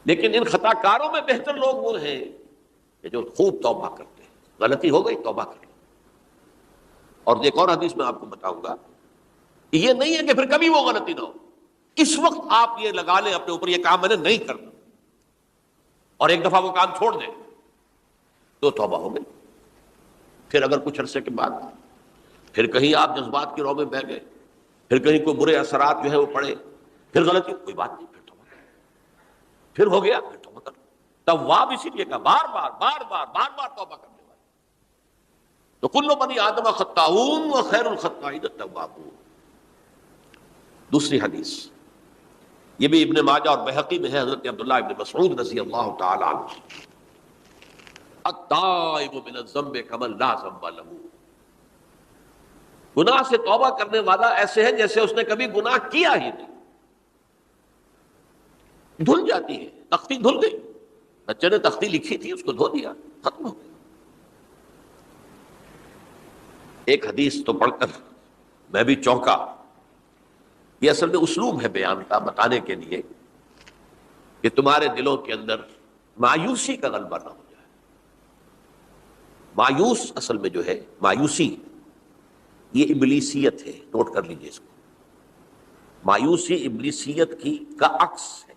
لیکن ان خطا کاروں میں بہتر لوگ وہ ہیں کہ جو خوب توبہ کرتے ہیں، غلطی ہو گئی توبہ کریں۔ اور ایک اور حدیث میں آپ کو بتاؤں گا کہ یہ نہیں ہے کہ پھر کبھی وہ غلطی نہ ہو، اس وقت آپ یہ لگا لیں اپنے اوپر یہ کام میں نے نہیں کرنا اور ایک دفعہ وہ کام چھوڑ دیں تو توبہ ہو گئی. پھر اگر کچھ عرصے کے بعد پھر کہیں آپ جذبات کی رو میں بہ گئے, پھر کہیں کوئی برے اثرات جو ہے وہ پڑے, پھر غلطی, کوئی بات نہیں, پھر توبہ کرو, پھر ہو گیا پھر توبہ کرو. تواب اسی لیے کہا بار بار بار بار بار بار توبہ کرنے والے. تو کل بنی آدم خطاؤون وخیر الخطائین التوابون. دوسری حدیث یہ بھی ابن ماجہ اور بہقی میں ہے, حضرت عبداللہ ابن مسعود رضی اللہ تعالی عنہ, التائب من الذنب کمن لا ذنب له. گناہ سے توبہ کرنے والا ایسے ہے جیسے اس نے کبھی گناہ کیا ہی نہیں. دھل جاتی ہے, تختی دھل گئی, بچے نے تختی لکھی تھی اس کو دھو دیا, ختم ہو گیا. ایک حدیث تو پڑھ کر میں بھی چونکا. یہ اصل میں اسلوب ہے بیان کا, بتانے کے لیے کہ تمہارے دلوں کے اندر مایوسی کا غلبہ نہ ہو جائے. مایوس اصل میں جو ہے مایوسی یہ ابلیسیت ہے, نوٹ کر لیجئے اس کو. مایوسی ابلیسیت کی کا عکس ہے.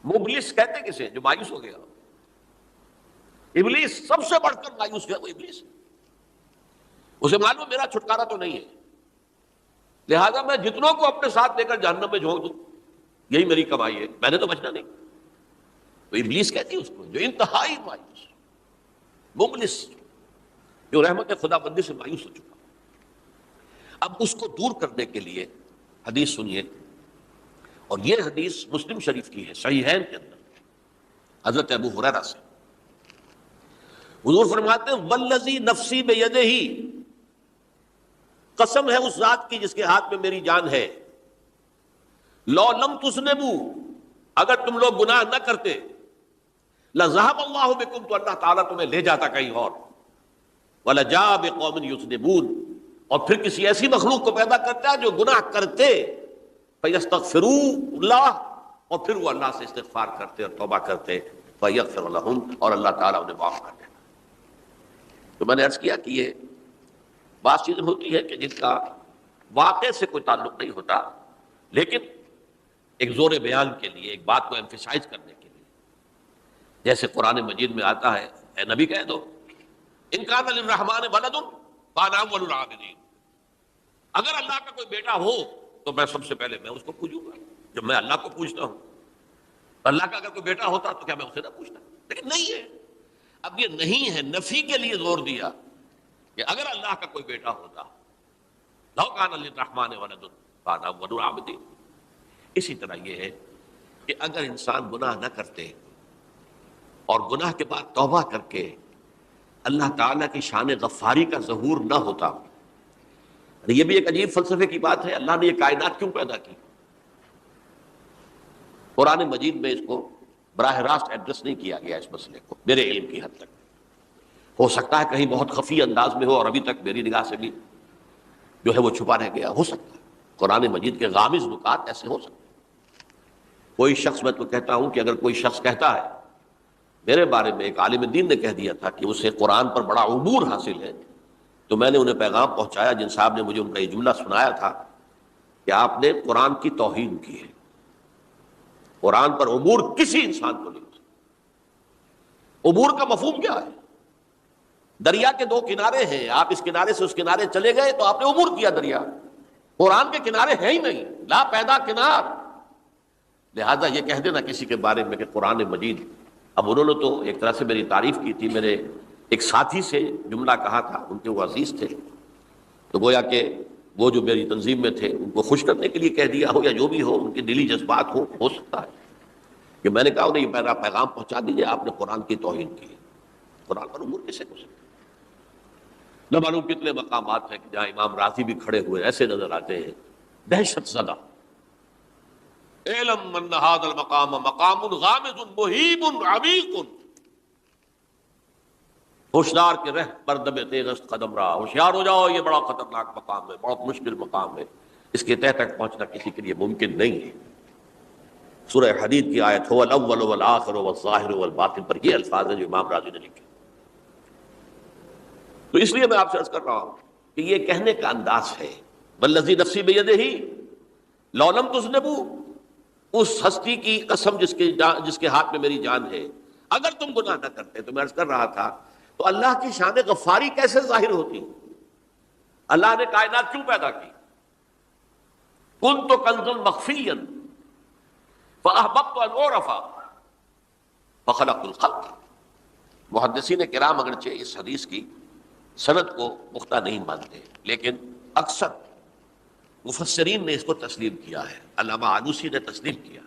مبلس کہتے کسے جو مایوس ہو گیا. ابلیس سب سے بڑھ کر مایوس جو ہے وہ ابلیس ہے. اسے معلوم میرا چھٹکارا تو نہیں ہے, لہذا میں جتنوں کو اپنے ساتھ لے کر جہنم میں جھونک دوں یہی میری کمائی ہے, میں نے تو بچنا نہیں. تو ابلیس کہتی ہے اس کو جو انتہائی مایوس, مبلس, جو رحمت خدا بندی سے مایوس ہو چکا. اب اس کو دور کرنے کے لیے حدیث سنیے, اور یہ حدیث مسلم شریف کی ہے صحیحین کے اندر, حضرت ابو ہریرہ سے. حضور فرماتے ہیں والذی نفسی بیدہ, قسم ہے اس ذات کی جس کے ہاتھ میں میری جان ہے, لو لم تذنبوا, اگر تم لوگ گناہ نہ کرتے, لذهب اللہ بکم, تو اللہ تعالیٰ تمہیں لے جاتا کہیں اور, ولجاء بقوم یذنبون, اور پھر کسی ایسی مخلوق کو پیدا کرتا جو گناہ کرتے, فیستغفروا اللہ, اور پھر وہ اللہ سے استغفار کرتے اور توبہ کرتے, فیغفر لہم, اور اللہ تعالیٰ انہیں معاف کر دیتا. تو میں نے عرض کیا کہ یہ بعض چیزیں ہوتی ہے کہ جن کا واقع سے کوئی تعلق نہیں ہوتا, لیکن ایک زور بیان کے لیے, ایک بات کو ایمفیسائز کرنے کے لیے, جیسے قرآن مجید میں آتا ہے, اے نبی کہہ دو ان کان للرحمن ولد فانا اول العابدین, اگر اللہ کا کوئی بیٹا ہو تو میں سب سے پہلے میں اس کو پوجوں گا, جب میں اللہ کو پوجتا ہوں. اللہ کا اگر کوئی بیٹا ہوتا تو کیا میں اسے نہ پوچھتا, لیکن نہیں ہے. اب یہ نہیں ہے, نفی کے لیے زور دیا کہ اگر اللہ کا کوئی بیٹا ہوتا, لو کان للرحمن ولد فانا اول العابدین. اسی طرح یہ ہے کہ اگر انسان گناہ نہ کرتے اور گناہ کے بعد توبہ کر کے اللہ تعالیٰ کی شان غفاری کا ظہور نہ ہوتا. یہ بھی ایک عجیب فلسفے کی بات ہے, اللہ نے یہ کائنات کیوں پیدا کی؟ قرآن مجید میں اس کو براہ راست ایڈریس نہیں کیا گیا اس مسئلے کو, میرے علم کی حد تک. ہو سکتا ہے کہیں بہت خفی انداز میں ہو, اور ابھی تک میری نگاہ سے بھی جو ہے وہ چھپا رہ گیا, ہو سکتا ہے. قرآن مجید کے غامض نکات ایسے ہو سکتے ہیں. کوئی شخص, میں تو کہتا ہوں کہ اگر کوئی شخص کہتا ہے, میرے بارے میں ایک عالم دین نے کہہ دیا تھا کہ اسے قرآن پر بڑا عبور حاصل ہے, تو میں نے انہیں پیغام پہنچایا, جن صاحب نے مجھے ان کا یہ جملہ سنایا تھا کہ آپ نے قرآن کی توہین کی ہے. قرآن پر عبور کسی انسان کو نہیں ہو سکتا. عبور کا مفہوم کیا ہے؟ دریا کے دو کنارے ہیں, آپ اس کنارے سے اس کنارے چلے گئے تو آپ نے عبور کیا دریا. قرآن کے کنارے ہیں ہی نہیں, لا پیدا کنار. لہذا یہ کہہ دینا کسی کے بارے میں کہ قرآن مجید, اب انہوں نے تو ایک طرح سے میری تعریف کی تھی, میرے ایک ساتھی سے جملہ کہا تھا, ان کے وہ عزیز تھے, تو گویا کہ وہ جو میری تنظیم میں تھے ان کو خوش کرنے کے لیے کہہ دیا ہو, یا جو بھی ہو, ان کے دلی جذبات ہو سکتا ہے کہ میں نے کہا انہیں یہ میرا پیغام پہنچا دیجیے, آپ نے قرآن کی توہین کی. قرآن پر عبور کیسے ہو سکتا؟ نہ معلوم کتنے مقامات ہیں کہ جہاں امام راضی بھی کھڑے ہوئے ایسے نظر آتے ہیں, دہشت زدہ. اعلم ان هذا المقام مقام غامض مہیب عمیق, ہوشیار کے رہ پر دم تیغست قدم رہا, ہوشیار ہو جاؤ, یہ بڑا خطرناک مقام ہے, بہت مشکل مقام ہے, اس کے تہ تک پہنچنا کسی کے لیے ممکن نہیں ہے. سورہ حدید کی آیت هو الاول والآخر والظاہر والباطن پر یہ الفاظ ہیں جو امام راضی نے لکھے. تو اس لیے میں آپ سے عرض کر رہا ہوں کہ یہ کہنے کا انداز ہے والذی نفسی بیدہ, لو لم تذنبوا، اس ہستی کی قسم جس کے ہاتھ میں میری جان ہے، اگر تم گناہ نہ کرتے، تو میں عرض کر رہا تھا تو اللہ کی شان غفاری کیسے ظاہر ہوتی؟ اللہ نے کائنات کیوں پیدا کی؟ کنت کنزا مخفیا فاحببت ان اعرف فخلقت الخلق۔ محدثین کرام اگرچہ اس حدیث کی سند کو پختہ نہیں مانتے، لیکن اکثر مفسرین نے اس کو تسلیم کیا ہے۔ علامہ آلوسی نے تسلیم کیا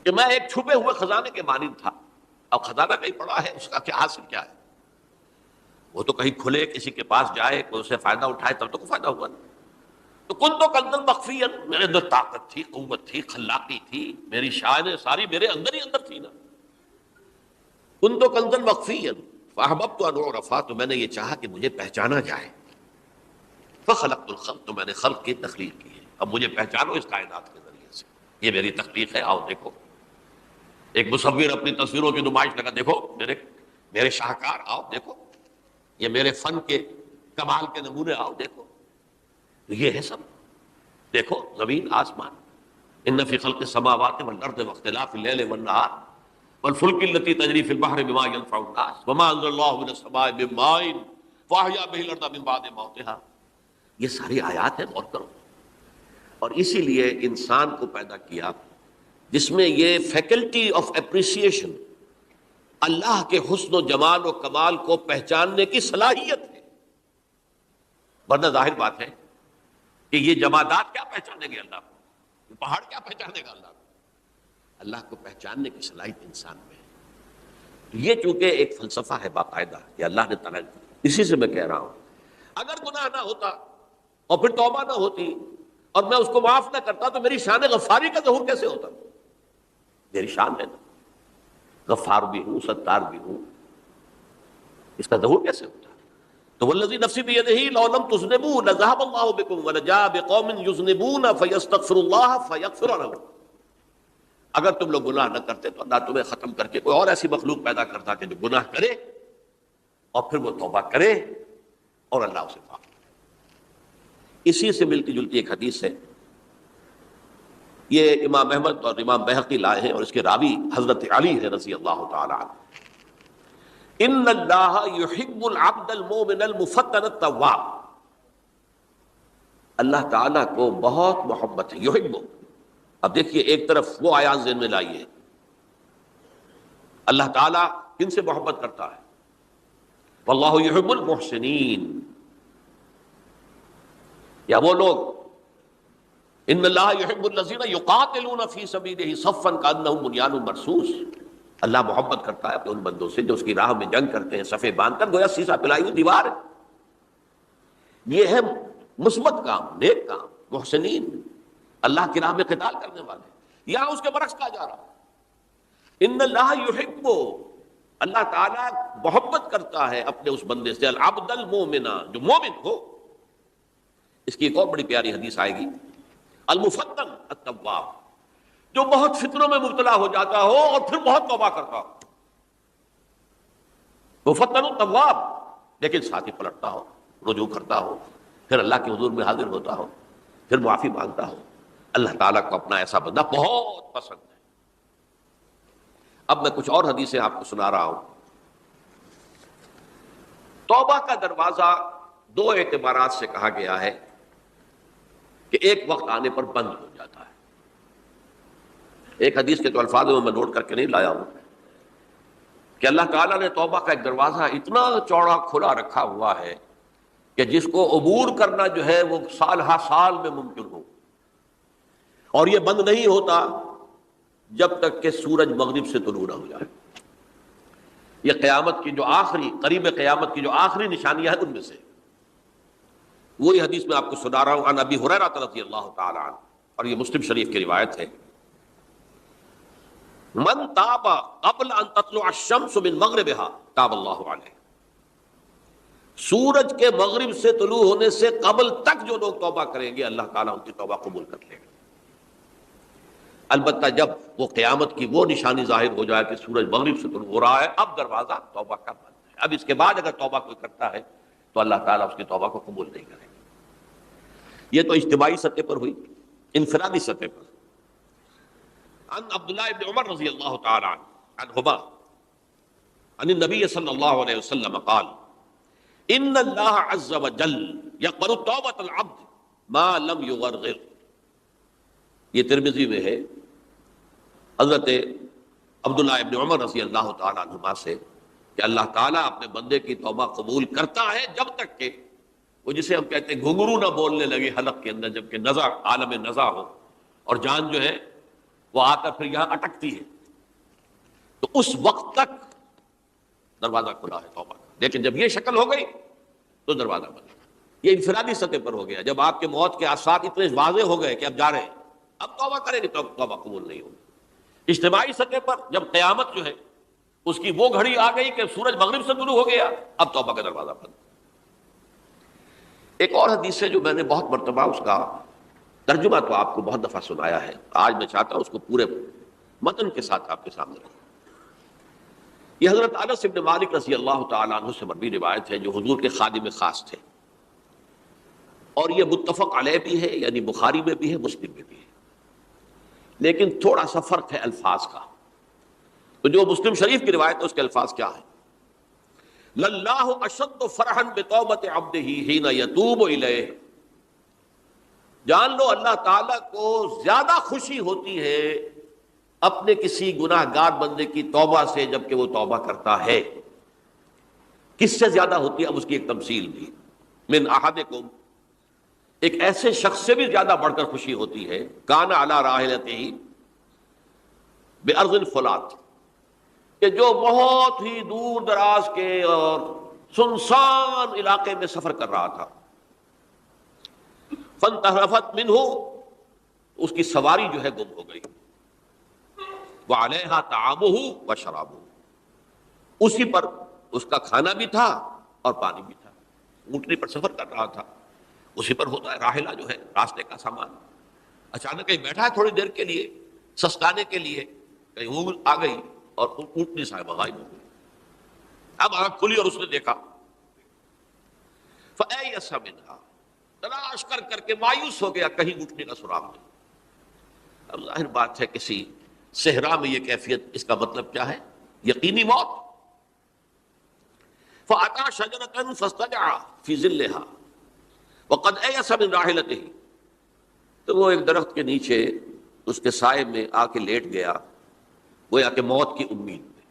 کہ میں ایک چھپے ہوئے خزانے کے مانند تھا۔ اب خزانہ کہیں پڑا ہے، اس کا کیا حاصل کیا ہے؟ وہ تو کہیں کھلے، کسی کے پاس جائے، کوئی اسے فائدہ اٹھائے تب تو کوئی فائدہ ہوا نہیں۔ تو کن تو کنزا مخفیا، میرے اندر طاقت تھی، قوت تھی، خلاقی تھی، میری شان ساری میرے اندر ہی اندر تھی نا۔ کن تو کنزا مخفیا فاحببت ان اعرف، تو میں نے یہ چاہا کہ مجھے پہچانا جائے۔ فخلقت الخلق، تو میں نے خلق کی تخلیق کی ہے، اب مجھے پہچانو اس کائنات کے ذریعے سے، یہ میری تخلیق ہے، آؤ دیکھو۔ ایک مصور اپنی تصویروں کی نمائش لگا، دیکھو میرے شاہکار، آؤ دیکھو، یہ میرے فن کے کمال کے نمونے، آؤ دیکھو۔ تو یہ ہے سب، دیکھو زمین آسمان، ان فی خلق السماوات والارض واختلاف اللیل والنہار والفلک التی تجری فی البحر بما ینفع الناس وما انزل اللہ من السماء من ماء فاحیا به الارض من بعد موتها، یہ ساری آیات ہیں، غور کرو۔ اور اسی لیے انسان کو پیدا کیا جس میں یہ فیکلٹی آف اپریسیشن، اللہ کے حسن و جمال و کمال کو پہچاننے کی صلاحیت ہے۔ ورنہ ظاہر بات ہے کہ یہ جمادات کیا پہچانیں گے اللہ کو، پہاڑ کیا پہچانے گا اللہ کو؟ اللہ کو پہچاننے کی صلاحیت انسان میں ہے۔ تو یہ چونکہ ایک فلسفہ ہے باقاعدہ کہ اللہ نے تعالیٰ، اسی سے میں کہہ رہا ہوں اگر گناہ نہ ہوتا اور پھر توبہ نہ ہوتی اور میں اس کو معاف نہ کرتا تو میری شان غفاری کا ظہور کیسے ہوتا؟ میری شان ہے نا، غفار بھی ہوں، ستار بھی ہوں، اس کا ظہور کیسے ہوتا؟ تو والذی نفسی بیدہ لو لم تذنبوا لذهب اللہ بکم ولجاء بقوم یذنبون فیستغفر اللہ فیغفر لهم۔ اگر تم لوگ گناہ نہ کرتے تو اللہ تمہیں ختم کر کے کوئی اور ایسی مخلوق پیدا کرتا کہ جو گناہ کرے اور پھر وہ توبہ کرے اور اللہ اسے معاف۔ اسی سے ملتی جلتی ایک حدیث ہے، یہ امام احمد اور امام بہقی لائے ہیں، اور اس کے راوی حضرت علی ہے رضی اللہ تعالی عنہ۔ ان اللہ یحب العبد المؤمن المفتن التواب، اللہ تعالیٰ کو بہت محبت ہے، یحب۔ اب دیکھیے ایک طرف وہ آیات ذہن میں لائیے، اللہ تعالیٰ کن سے محبت کرتا ہے؟ واللہ یحب المحسنین، یا وہ لوگ ان اللہ یحب الذین یقاتلون فی سبیلہ صفا کانہم بنیان مرصوص، اللہ محبت کرتا ہے اپنے ان بندوں سے جو اس کی راہ میں جنگ کرتے ہیں صفے باندھ کر، گویا سیسا پلائی ہوئی دیوار ہے۔ یہ ہے مثبت کام، نیک کام، محسنین، اللہ کی راہ میں قتال کرنے والے۔ یہاں اس کے برعکس کہا جا رہا ہے ان اللہ یحب، اللہ تعالیٰ محبت کرتا ہے اپنے اس بندے سے، العبد المؤمن، جو مومن ہو۔ اس کی ایک اور بڑی پیاری حدیث آئے گی، المفتن التواب، جو بہت فتنوں میں مبتلا ہو جاتا ہو اور پھر بہت توبہ کرتا ہو، مفتن التواب، لیکن ساتھ ہی پلٹتا ہو، رجوع کرتا ہو، پھر اللہ کے حضور میں حاضر ہوتا ہو، پھر معافی مانگتا ہو۔ اللہ تعالیٰ کو اپنا ایسا بندہ بہت پسند ہے۔ اب میں کچھ اور حدیثیں آپ کو سنا رہا ہوں۔ توبہ کا دروازہ دو اعتبارات سے کہا گیا ہے کہ ایک وقت آنے پر بند ہو جاتا ہے۔ ایک حدیث کے تو الفاظ میں نوٹ کر کے نہیں لایا ہوں کہ اللہ تعالیٰ نے توبہ کا ایک دروازہ اتنا چوڑا کھلا رکھا ہوا ہے کہ جس کو عبور کرنا جو ہے وہ سال ہا سال میں ممکن ہو، اور یہ بند نہیں ہوتا جب تک کہ سورج مغرب سے طلوع نہ ہو جائے۔ یہ قیامت کی جو آخری، قریب قیامت کی جو آخری نشانیاں ہیں ان میں سے وہی حدیث میں آپ کو سنا رہا ہوں، عن ابی ہریرہ رضی اللہ تعالی عنہ، اور یہ مسلم شریف کی روایت ہے، من تاب قبل ان تطلع الشمس من مغربها تاب اللہ علیہ، سورج کے مغرب سے طلوع ہونے سے قبل تک جو لوگ توبہ کریں گے اللہ تعالیٰ ان کی توبہ قبول کر لے گا۔ البتہ جب وہ قیامت کی وہ نشانی ظاہر ہو جائے کہ سورج مغرب سے طلوع ہو رہا ہے، اب دروازہ توبہ کا بند ہے۔ اب اس کے بعد اگر توبہ کوئی کرتا ہے تو اللہ تعالیٰ اس کی توبہ کو قبول نہیں کرے گا۔ یہ تو اجتماعی سطح پر ہوئی، انفرادی سطح پر. عن عبداللہ ابن عمر رضی اللہ تعالی عنہما عن النبی صلی اللہ علیہ وسلم قال ان اللہ عز وجل یقبل توبۃ العبد ما لم یغرغر. یہ ترمذی میں ہے حضرت عبداللہ ابن عمر رضی اللہ تعالی عنہما سے کہ اللہ تعالیٰ اپنے بندے کی توبہ قبول کرتا ہے جب تک کہ وہ جسے ہم کہتے ہیں گھنگرو نہ بولنے لگے حلق کے اندر، جبکہ نزع عالم نزع ہو اور جان جو ہے وہ آ کر پھر یہاں اٹکتی ہے، تو اس وقت تک دروازہ کھلا ہے توبہ کا. لیکن جب یہ شکل ہو گئی تو دروازہ بند. یہ انفرادی سطح پر ہو گیا. جب آپ کے موت کے آثار اتنے واضح ہو گئے کہ اب جا رہے ہیں، اب توبہ کریں گے تو توبہ قبول نہیں ہوگی. اجتماعی سطح پر جب قیامت جو ہے اس کی وہ گھڑی آ گئی کہ سورج مغرب سے طلوع ہو گیا، اب توبہ کا دروازہ بند. ایک اور حدیث ہے جو میں نے بہت مرتبہ اس کا ترجمہ تو آپ کو بہت دفعہ سنایا ہے، آج میں چاہتا ہوں اس کو پورے متن کے ساتھ آپ کے سامنے رکھوں. یہ حضرت انس بن مالک رضی اللہ تعالیٰ عنہ سے مروی روایت ہے جو حضور کے خادم خاص تھے، اور یہ متفق علیہ بھی ہے، یعنی بخاری میں بھی ہے، مسلم میں بھی ہے، لیکن تھوڑا سا فرق ہے الفاظ کا. تو جو مسلم شریف کی روایت ہے اس کے الفاظ کیا ہے؟ للہ اشد فرحا بتوبۃ عبدہ حین یتوب الیہ. جان لو اللہ تعالیٰ کو زیادہ خوشی ہوتی ہے اپنے کسی گناہ گار بندے کی توبہ سے جبکہ وہ توبہ کرتا ہے. کس سے زیادہ ہوتی ہے؟ اب اس کی ایک تمثیل بھی. من احدکم، ایک ایسے شخص سے بھی زیادہ بڑھ کر خوشی ہوتی ہے کان علی راحلتہ بارض الفلات، کہ جو بہت ہی دور دراز کے اور سنسان علاقے میں سفر کر رہا تھا. فانتحرفت منہ، اس کی سواری جو ہے گم ہو گئی. وعلیہا طعامہ وشرابہ، اسی پر اس کا کھانا بھی تھا اور پانی بھی تھا. اونٹنی پر سفر کر رہا تھا، اسی پر ہوتا ہے راحلہ جو ہے راستے کا سامان. اچانک کہیں بیٹھا ہے تھوڑی دیر کے لیے سستانے کے لیے، کہیں اونگ آ گئی اور اونٹنی صاحب غائب ہو گئی. اب آنکھ کھلی اور اس نے دیکھا. فَأَيَّسَ مِنْهَا، تلاش کر کر کے مایوس ہو گیا، کہیں اونٹنی کا سراغ نہیں. اب ظاہر بات ہے کسی صحرا میں یہ کیفیت، اس کا مطلب کیا ہے؟ یقینی موت. فَأَتَىٰ شَجَرَةً فَاسْتَجَعَ فِي ظِلِّهَا وَقَدْ أَيَسَ مِنْ رَاحِلَتِهِ، تو وہ ایک درخت کے نیچے اس کے سائے میں آ کے لیٹ گیا، گویا کہ موت کی امید میں.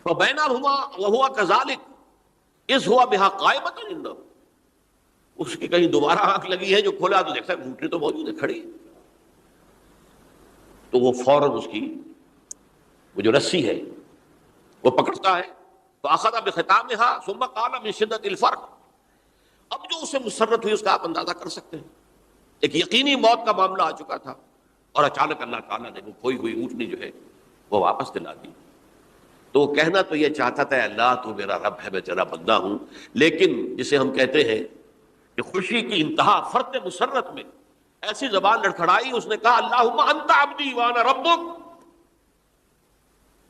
فَبَيْنَهُمَا وَهُوَ كَذَلِكَ إِذْ هُوَ بِهَا قَائِمَةٌ عِندَهُ، اس کی کہیں دوبارہ آنکھ لگی ہے، جو کھولا تو دیکھتا ہے اونٹنی تو موجود ہے، کھڑی. تو وہ فوراً اس کی وہ جو رسی ہے وہ پکڑتا ہے. فَأَخَذَ بِخِتَامِهَا ثُمَّ قَالَ مِن شِدَّةِ الْفَرْقِ. اب جو اسے مسرت ہوئی اس کا آپ اندازہ کر سکتے ہیں. ایک یقینی موت کا معاملہ آ چکا تھا اور اچانک اللہ تعالیٰ نے وہ کھوئی ہوئی اونٹنی جو ہے وہ واپس دلا دی. تو وہ کہنا تو یہ چاہتا تھا اللہ تو میرا رب ہے، میں تیرا بندہ ہوں، لیکن جسے ہم کہتے ہیں کہ خوشی کی انتہا فرط مسرت میں ایسی زبان لڑکھڑائی، اس نے کہا اللہم انت عبدی وانا ربک،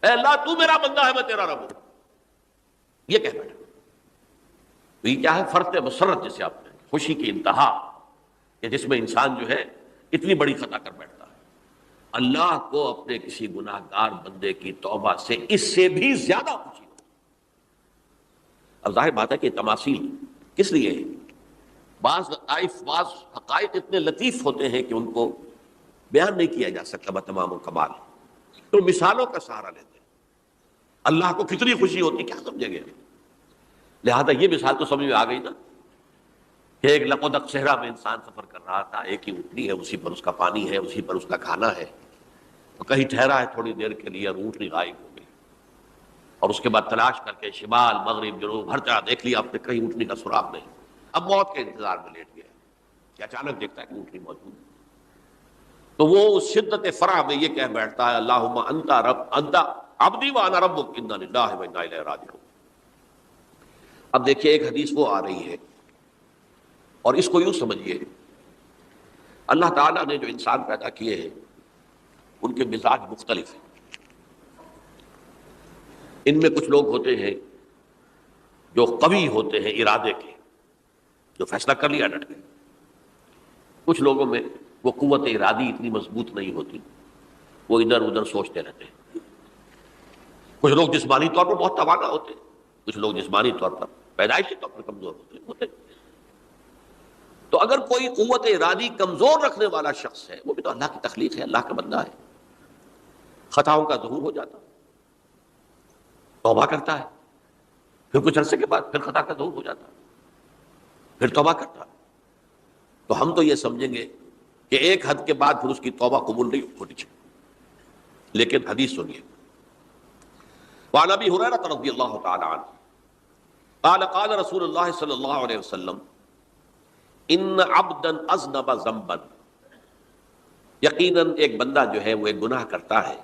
اے اللہ تو میرا بندہ ہے، میں تیرا رب ہوں. یہ کہہ بیٹھا. تو یہ کیا ہے؟ فرط مسرت جسے آپ کہیں، خوشی کی انتہا، کہ جس میں انسان جو ہے اتنی بڑی خطا کر بیٹھتا ہے. اللہ کو اپنے کسی گناہ گار بندے کی توبہ سے اس سے بھی زیادہ خوشی ہو. اب ظاہر بات ہے کہ تماثیل کس لیے ہے؟ بعض حقائق اتنے لطیف ہوتے ہیں کہ ان کو بیان نہیں کیا جا سکتا بتمام و کمال، تو مثالوں کا سہارا لیتے ہیں. اللہ کو کتنی خوشی ہوتی کیا سمجھے گئے؟ لہذا یہ مثال تو سمجھ میں آ گئی نا کہ ایک لقودق صحرا میں انسان سفر کر رہا تھا، ایک ہی اونٹنی ہے، اسی پر اس کا پانی ہے، اسی پر اس کا کھانا ہے، اور کہیں ٹھہرا ہے تھوڑی دیر کے لیے اور اونٹنی غائب ہو گئی. اور اس کے بعد تلاش کر کے شمال مغرب جنوب ہر جگہ دیکھ لیا آپ نے، کہیں اونٹنی کا سراغ نہیں. اب موت کے انتظار میں لیٹ گیا کہ اچانک دیکھتا ہے کہ اونٹنی موجود ہے. تو وہ اس شدت فرح میں یہ کہہ بیٹھتا ہے اللہم انت عبدی وانا ربک انا للہ و انا الیہ راجعون. اب دیکھیے ایک حدیث وہ آ رہی ہے، اور اس کو یوں سمجھیے، اللہ تعالیٰ نے جو انسان پیدا کیے ہیں ان کے مزاج مختلف ہیں. ان میں کچھ لوگ ہوتے ہیں جو قوی ہوتے ہیں ارادے کے، جو فیصلہ کر لیا ڈٹ گئے. کچھ لوگوں میں وہ قوت ارادی اتنی مضبوط نہیں ہوتی، وہ ادھر ادھر سوچتے رہتے ہیں۔ کچھ لوگ جسمانی طور پر بہت توانا ہوتے ہیں، کچھ لوگ جسمانی طور پر پیدائشی طور پر کمزور ہوتے ہیں۔ تو اگر کوئی قوت ارادی کمزور رکھنے والا شخص ہے، وہ بھی تو اللہ کی تخلیق ہے، اللہ کا بندہ ہے، خطاؤں کا ظہور ہو جاتا، توبہ کرتا ہے، پھر کچھ عرصے کے بعد پھر خطا کا ظہور ہو جاتا، پھر توبہ کرتا، تو ہم تو یہ سمجھیں گے کہ ایک حد کے بعد پھر اس کی توبہ قبول نہیں ہونی چاہیے۔ لیکن حدیث سنیے، وعن ابی ہریرہ رضی اللہ تعالی عنہ قال قال رسول اللہ صلی اللہ علیہ وسلم ان عبدا اذنب ذنبا، یقیناً ایک بندہ جو ہے وہ ایک گناہ کرتا ہے،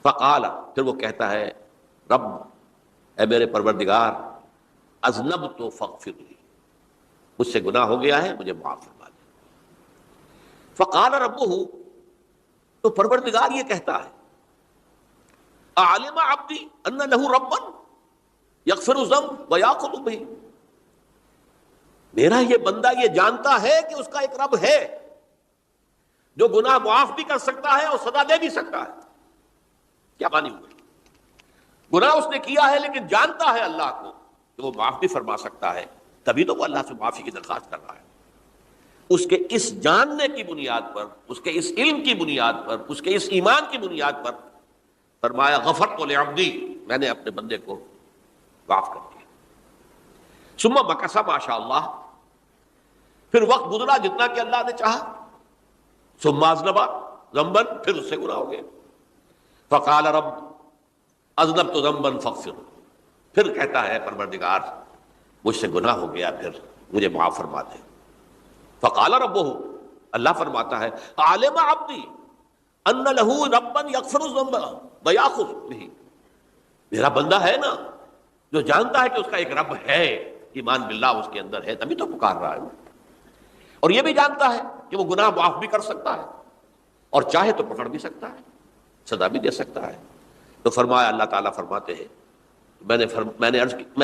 فقال، پھر وہ کہتا ہے رب، اے میرے پروردگار، اذنبت فاغفر لی، مجھ سے گناہ ہو گیا ہے، مجھے معاف فرما دے۔ فقال ربہ، تو پروردگار یہ کہتا ہے اعلم عبدی ان لہ ربا یغفر الذنب ویأخذ بہ، میرا یہ بندہ یہ جانتا ہے کہ اس کا ایک رب ہے جو گناہ معاف بھی کر سکتا ہے اور سزا دے بھی سکتا ہے۔ کیا معنی ہوگا؟ گناہ اس نے کیا ہے لیکن جانتا ہے اللہ کو کہ وہ معاف بھی فرما سکتا ہے، تبھی تو وہ اللہ سے معافی کی درخواست کر رہا ہے۔ اس کے اس جاننے کی بنیاد پر، اس کے اس علم کی بنیاد پر، اس کے اس ایمان کی بنیاد پر فرمایا غفرت لعبدی، میں نے اپنے بندے کو معاف کر دیا۔ ثم مکث ما شاء اللہ، پھر وقت گزرا جتنا کہ اللہ نے چاہا، ثم اذنب ذنبا، پھر اس سے گناہ ہو گیا، فقال رب اذنبت ذنبا فاغفر، پھر کہتا ہے پروردگار مجھ سے گناہ ہو گیا، پھر مجھے معاف فرما دے۔ فقال ربہ، اللہ فرماتا ہے علم عبدی ان لہ ربا یغفر الذنب ویأخذ بہ، میرا بندہ ہے نا جو جانتا ہے کہ اس کا ایک رب ہے، ایمان باللہ اس کے اندر ہے، تبھی تو پکار رہا ہے، اور یہ بھی جانتا ہے کہ وہ گناہ معاف بھی کر سکتا ہے اور چاہے تو پکڑ بھی سکتا ہے، سزا بھی دے سکتا ہے۔ تو فرمایا، اللہ تعالیٰ فرماتے ہیں میں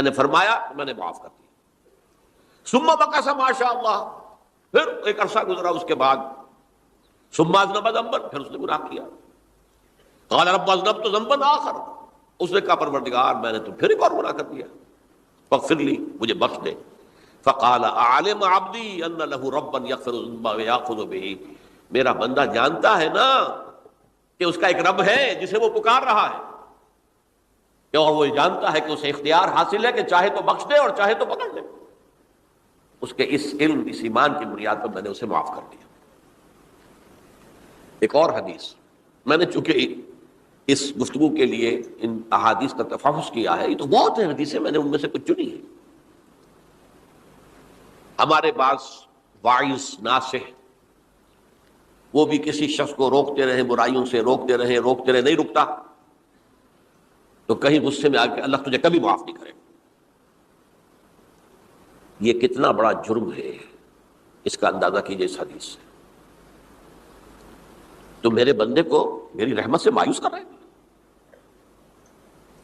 نے فرمایا، میں نے معاف کر دیا۔ ثم مکث ما شاء اللہ، پھر ایک عرصہ گزرا اس کے بعد، ثم اذنب ذنبا، پھر اس نے گناہ کیا، قال رب اذنبت ذنبا آخر، اس نے کہا پروردگار میں نے تو پھر ایک اور گناہ کر دیا، فاغفر لی، مجھے بخش دے۔ فقال اعلم عبدی ان لہ ربا یغفر الذنب ویأخذ بہ، میرا بندہ جانتا ہے نا کہ اس کا ایک رب ہے جسے وہ پکار رہا ہے، اور وہ جانتا ہے کہ اسے اختیار حاصل ہے کہ چاہے تو بخش دے اور چاہے تو پکڑ دے۔ اس کے اس علم، اس ایمان کی بنیاد پر میں نے اسے معاف کر دیا۔ ایک اور حدیث، میں نے چونکہ اس گفتگو کے لیے ان احادیث کا تفحص کیا ہے، یہ تو بہت ہیں حدیثیں، میں نے ان میں سے کچھ چنی ہیں۔ ہمارے بعض واعظ ناصح وہ بھی کسی شخص کو روکتے رہے، برائیوں سے روکتے رہے، نہیں رکتا، تو کہیں غصے میں آ کے اللہ تجھے کبھی معاف نہیں کرے گا۔ یہ کتنا بڑا جرم ہے، اس کا اندازہ کیجئے اس حدیث سے۔ تو میرے بندے کو میری رحمت سے مایوس کر رہے ہیں،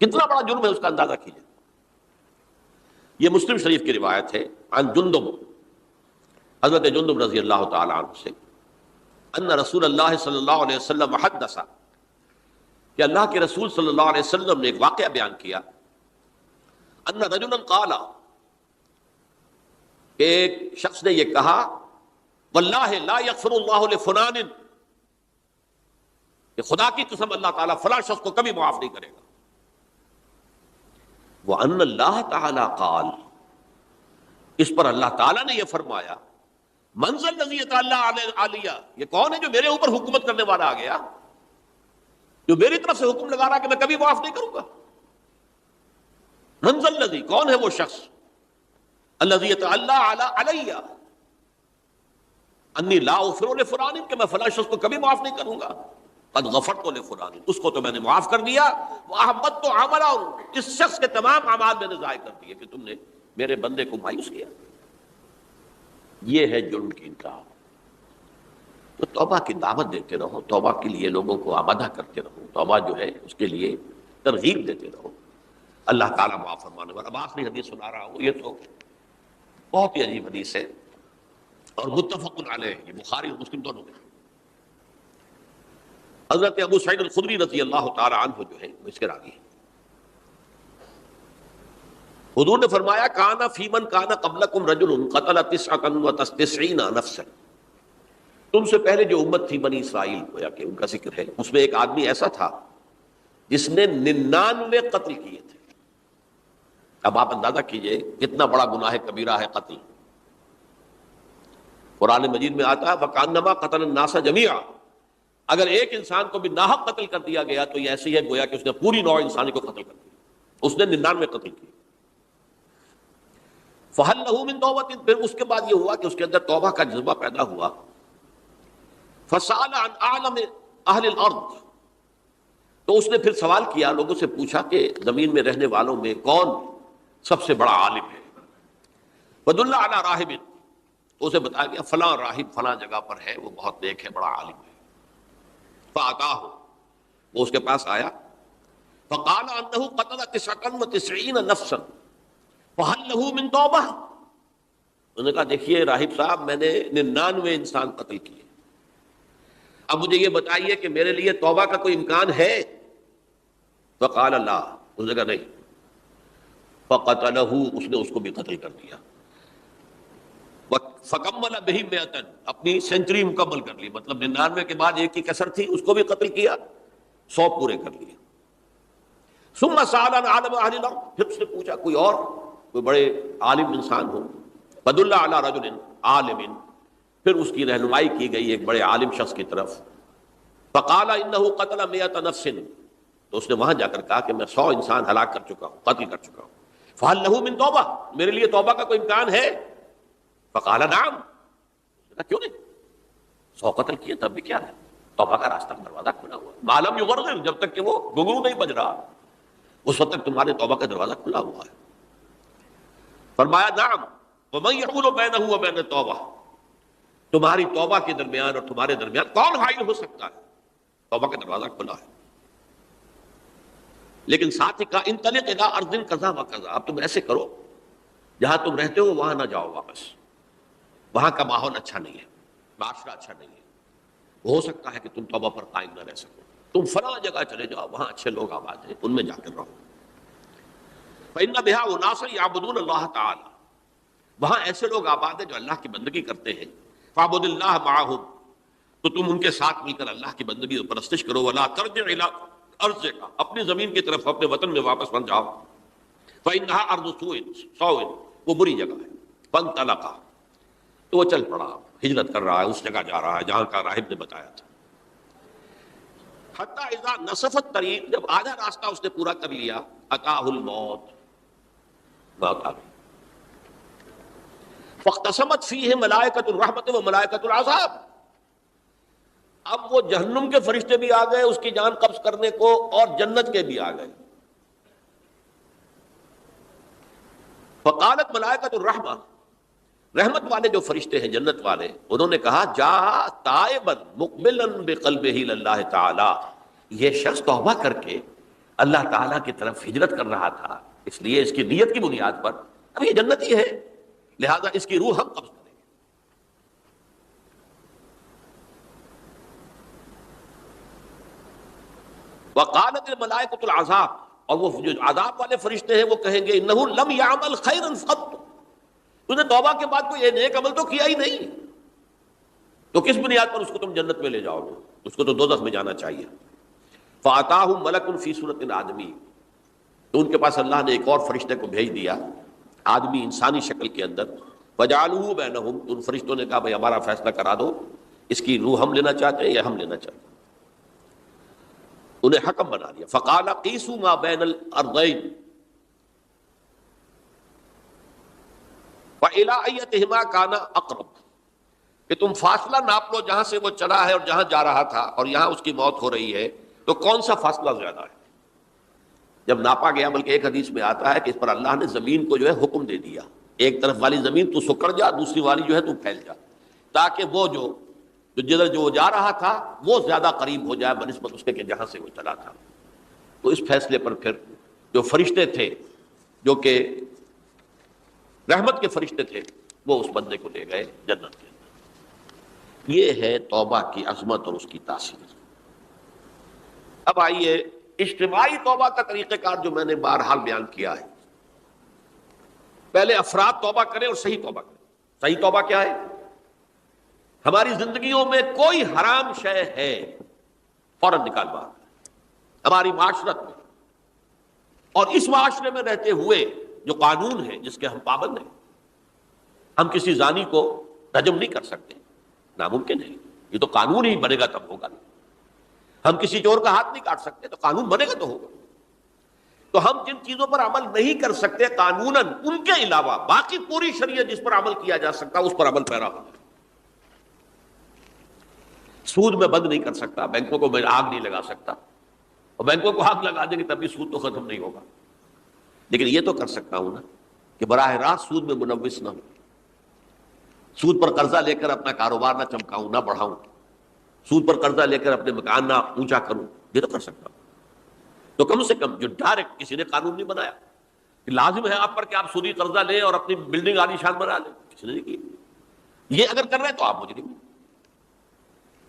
کتنا بڑا جرم ہے، اس کا اندازہ کیجئے۔ یہ مسلم شریف کی روایت ہے، عن جندب، حضرت جندب رضی اللہ تعالی عنہ سے، ان رسول اللہ صلی اللہ علیہ وسلم حدث، کہ اللہ کے رسول صلی اللہ علیہ وسلم نے ایک واقعہ بیان کیا، ان رجلا قال، ایک شخص نے یہ کہا، واللہ لا یغفر اللہ لفلان، کہ خدا کی قسم اللہ تعالیٰ فلاں شخص کو کبھی معاف نہیں کرے گا۔ وَأَنَّ اللَّهَ تَعَالَى قَالَ، اس پر اللہ تعالیٰ نے یہ فرمایا، مَنْ ذَا الَّذِي يَتَعَالَىٰ عَلَيَّ، یہ کون ہے جو میرے اوپر حکومت کرنے والا آ گیا، جو میری طرف سے حکم لگا رہا کہ میں کبھی معاف نہیں کروں گا۔ مَنْ ذَا الَّذِي، کون ہے وہ شخص، الَّذِي يَتَعَالَىٰ عَلَيَّ أَنِّي لَا أَغْفِرُ لِفُلَانٍ، کہ میں فلاں شخص کو کبھی معاف نہیں کروں گا، قد غفرت لفلان، اس کو تو میں نے معاف کر دیا، وَأَحْبَطْتُ عَمَلَهُ، اس شخص کے تمام اعمال میں نے ضائع کر دیے کہ تم نے میرے بندے کو مایوس کیا۔ یہ ہے جرم کی انتہا۔ تو توبہ کی دعوت دیتے رہو، توبہ کے لیے لوگوں کو آمادہ کرتے رہو، توبہ جو ہے اس کے لیے ترغیب دیتے رہو، اللہ تعالیٰ معاف فرمانے والا۔ اب آخری حدیث سنا رہا ہوں، یہ تو بہت ہی عجیب حدیث ہے۔ اور متفق علیہ، یہ بخاری اور مسلم دونوں میں۔ حضرت ابو سعید الخدری رضی اللہ تعالی عنہ جو ہے وہ اس کے راوی ہیں۔ حضور نے فرمایا کانا فی من کانا قبلکم رجل قتل 99 نفسا، تم سے پہلے جو امت تھی بنی اسرائیل، گویا کہ ان کا ذکر ہے، اس میں ایک آدمی ایسا تھا جس نے 99 قتل کیے تھے۔ اب آپ اندازہ کیجئے کتنا بڑا گناہ کبیرہ ہے قتل۔ قرآن مجید میں آتا ہے فَكَأَنَّمَا قَتَلَ النَّاسَ جَمِيعًا، اگر ایک انسان کو بھی ناحق قتل کر دیا گیا تو یہ ایسے ہی ہے گویا کہ اس نے پوری نوع انسانی کو قتل کر دیا، اس نے 99 قتل کیے۔ فَهَلْ لَهُ مِن تَوْبَةٍ، پھر اس کے بعد یہ ہوا کہ اس کے اندر توبہ کا جذبہ پیدا ہوا۔ فَسَأَلَ عَنْ أَعْلَمِ أَهْلِ الْأَرْضِ، تو اس نے پھر سوال کیا، لوگوں سے پوچھا کہ زمین میں رہنے والوں میں کون سب سے بڑا عالم ہے۔ وَدُلَّ عَلَىٰ رَاهِبٍ، تو اسے بتایا گیا فلاں راہب فلاں جگہ پر ہے، وہ بہت نیک ہے، بڑا عالم ہے۔ فَأَتَاهُ، وہ اس کے پاس آیا، فَقَالَ أَنَّهُ قَتَلَ 99 نَفْسًا فَهَلْ لَهُ مِن تَوْبَةٍ، انہوں نے کہا دیکھیے راہب صاحب، میں نے 99 انسان قتل کیے، اب مجھے یہ بتائیے کہ میرے لیے توبہ کا کوئی امکان ہے؟ فَقَالَ لَا، اس نے کہا نہیں۔ فَقَتَلَهُ، اس نے اس کو بھی قتل کر دیا۔ فَكَمَّلَ بِهِ 100، اپنی سینچری مکمل کر لی، مطلب 99 کے بعد ایک کی کسر تھی، اس کو بھی قتل کیا، 100 پورے کر لیے۔ ثم سأل عن عالم اہل الارض، پھر اس نے پوچھا کوئی اور کوئی بڑے عالم انسان ہو۔ فدل علی رجل عالم، پھر اس کی رہنمائی کی گئی ایک بڑے عالم شخص کی طرف۔ فقال انه قتل 100 نفس، تو اس نے وہاں جا کر کہا کہ میں 100 انسان ہلاک کر چکا ہوں، قتل کر چکا ہوں۔ فهل له من توبہ، میرے لیے توبہ کا کوئی امکان ہے؟ فقال نعم، کیوں نہیں، 100 قتل کیے تب بھی کیا ہے، توبہ کا راستہ دروازہ کھلا ہوا ہے، ما لم یغرغر، جب تک کہ وہ گھنگرو نہیں بج رہا اس وقت تک تمہارے توبہ کا دروازہ کھلا ہوا ہے۔ فرمایا نعم، ومن یحول بینہ وبین التوبہ، تمہاری توبہ کے درمیان اور تمہارے درمیان کون حائل ہو سکتا ہے، توبہ کا دروازہ کھلا ہے۔ لیکن ساتھ ہی کہا انطلق الی ارض کذا و کذا، اب تم ایسے کرو جہاں تم رہتے ہو وہاں نہ جاؤ واپس، وہاں کا ماحول اچھا نہیں ہے، معاشرہ اچھا نہیں ہے، ہو سکتا ہے کہ تم توبہ پر قائم نہ رہ سکو، تم فلاں جگہ چلے جاؤ، وہاں اچھے لوگ آباد ہیں، ان میں جا کر رہو۔ فإن بها أناسا يعبدون الله تعالی، وہاں ایسے لوگ آباد ہیں جو اللہ کی بندگی کرتے ہیں۔ فاعبد اللہ معهم، تو تم ان کے ساتھ مل کر اللہ کی بندگی اور پرستش کرو۔ ولا ترجع الى ارضک، اپنی زمین کی طرف اپنے وطن میں واپس بن جاؤ۔ فإنها ارض سوء، وہ بری جگہ ہے۔ فانطلقا، تو وہ چل پڑا، ہجرت کر رہا ہے، اس جگہ جا رہا ہے جہاں کا راہب نے بتایا تھا۔ حتی اذا نصف الطریق، جب آدھا راستہ اس نے پورا کر لیا، اتاہ الموت، موت آ گئی۔ فاختصمت فیہ ملائکۃ الرحمت و ملائکۃ العذاب، اب وہ جہنم کے فرشتے بھی آ گئے اس کی جان قبض کرنے کو، اور جنت کے بھی آ گئے۔ فقالت ملائکۃ الرحمہ، رحمت والے جو فرشتے ہیں جنت والے، انہوں نے کہا جا تائبا مقبلا بقلبہ للہ تعالی، یہ شخص توبہ کر کے اللہ تعالیٰ کی طرف ہجرت کر رہا تھا، اس لیے اس کی نیت کی بنیاد پر اب یہ جنتی ہے، لہذا اس کی روح ہم قبض کریں گے۔ وقالت الملائکۃ العذاب، اور وہ جو عذاب والے فرشتے ہیں وہ کہیں گے انہ لم یعمل خیرا قط، تو نے توبہ کے بعد کوئی نیک عمل تو کیا ہی نہیں، تو کس بنیاد پر اس کو تم جنت میں لے جاؤ گے، اس کو تو دوزخ میں جانا چاہیے۔ فاتاہ ملک فی صورت آدمی، تو ان کے پاس اللہ نے ایک اور فرشتے کو بھیج دیا آدمی انسانی شکل کے اندر۔ فجعلوہ بینہم، ان فرشتوں نے کہا بھائی ہمارا فیصلہ کرا دو، اس کی روح ہم لینا چاہتے ہیں یا ہم لینا چاہتے ہیں، انہیں حکم بنا دیا۔ فقال قیسوا ما بین الارضین فإلی ایتہما کان اقرب، کہ تم فاصلہ ناپ لو جہاں سے وہ چلا ہے اور جہاں جا رہا تھا، اور یہاں اس کی موت ہو رہی ہے، تو کون سا فاصلہ زیادہ ہے؟ جب ناپا گیا، بلکہ ایک حدیث میں آتا ہے کہ اس پر اللہ نے زمین کو جو ہے حکم دے دیا، ایک طرف والی زمین تو سکڑ جا، دوسری والی جو ہے تو پھیل جا، تاکہ وہ جو جدھر جو جا رہا تھا وہ زیادہ قریب ہو جائے بنسبت اس کے کہ جہاں سے وہ چلا تھا۔ تو اس فیصلے پر پھر جو فرشتے تھے جو کہ رحمت کے فرشتے تھے وہ اس بندے کو لے گئے جنت کے اندر۔ یہ ہے توبہ کی عظمت اور اس کی تاثیر۔ اب آئیے اجتماعی توبہ کا طریقہ کار جو میں نے بہرحال بیان کیا ہے۔ پہلے افراد توبہ کریں اور صحیح توبہ کریں۔ صحیح توبہ کیا ہے؟ ہماری زندگیوں میں کوئی حرام شے ہے فوراً نکال باہر، ہماری معاشرت میں اور اس معاشرے میں رہتے ہوئے جو قانون ہے جس کے ہم پابند ہیں۔ ہم کسی زانی کو رجم نہیں کر سکتے، ناممکن ہے، یہ تو قانون ہی بنے گا تب ہوگا۔ ہم کسی چور کا ہاتھ نہیں کاٹ سکتے، تو قانون بنے گا تو ہوگا۔ تو ہم جن چیزوں پر عمل نہیں کر سکتے قانوناً، ان کے علاوہ باقی پوری شریعت جس پر عمل کیا جا سکتا اس پر عمل پیرا ہوگا۔ سود میں بند نہیں کر سکتا، بینکوں کو میں آگ نہیں لگا سکتا، اور بینکوں کو آگ لگا دیں گے تب بھی سود تو ختم نہیں ہوگا، لیکن یہ تو کر سکتا ہوں نا کہ براہ راست سود میں ملوث نہ ہوں، سود پر قرضہ لے کر اپنا کاروبار نہ چمکاؤں، نہ بڑھاؤں، سود پر قرضہ لے کر اپنے مکان نہ اونچا کروں، یہ تو کر سکتا ہوں۔ تو کم سے کم جو ڈائریکٹ کسی نے قانون نہیں بنایا کہ لازم ہے آپ پر کہ آپ سودی قرضہ لیں اور اپنی بلڈنگ عالی شان بنا لیں، کسی نے نہیں کیا۔ یہ اگر کر رہے ہیں تو آپ مجرم ہیں۔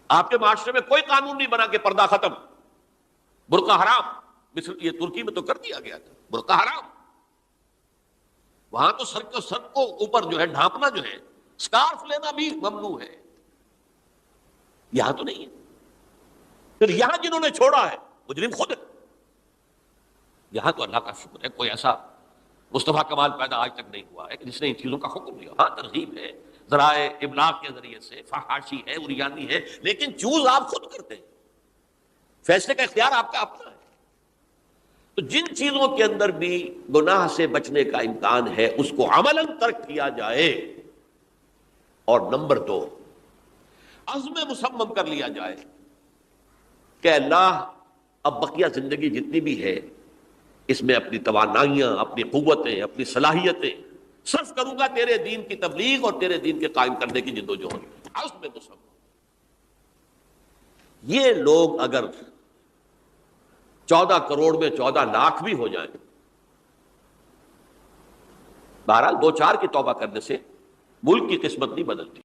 آپ کے معاشرے میں کوئی قانون نہیں بنا کہ پردہ ختم، برقع حرام، مثل یہ ترکی میں تو کر دیا گیا تھا برقع حرام، وہاں تو سر کو اوپر جو ہے ڈھانپنا جو ہے، سکارف لینا بھی ممنوع ہے، یہاں تو نہیں ہے۔ پھر یہاں جنہوں نے چھوڑا ہے مجرم خود ہے۔ یہاں تو اللہ کا شکر ہے کوئی ایسا مصطفیٰ کمال پیدا آج تک نہیں ہوا ہے کہ جس نے ان چیزوں کا حکم دیا۔ ہاں ترغیب ہے، ذرائع ابلاغ کے ذریعے سے، فحاشی ہے، اریانی ہے، لیکن چوز آپ خود کرتے ہیں، فیصلے کا اختیار آپ کا اپنا ہے۔ تو جن چیزوں کے اندر بھی گناہ سے بچنے کا امکان ہے اس کو عملاً ترک کیا جائے، اور نمبر 2 عزم مصمم کر لیا جائے کہ اللہ اب بقیہ زندگی جتنی بھی ہے اس میں اپنی توانائیاں، اپنی قوتیں، اپنی صلاحیتیں صرف کروں گا تیرے دین کی تبلیغ اور تیرے دین کے قائم کرنے کی جدوجہد، عزم مصمم۔ یہ لوگ اگر 14 کروڑ میں 14 لاکھ بھی ہو جائیں، بہرحال 2-4 کی توبہ کرنے سے ملک کی قسمت نہیں بدلتی۔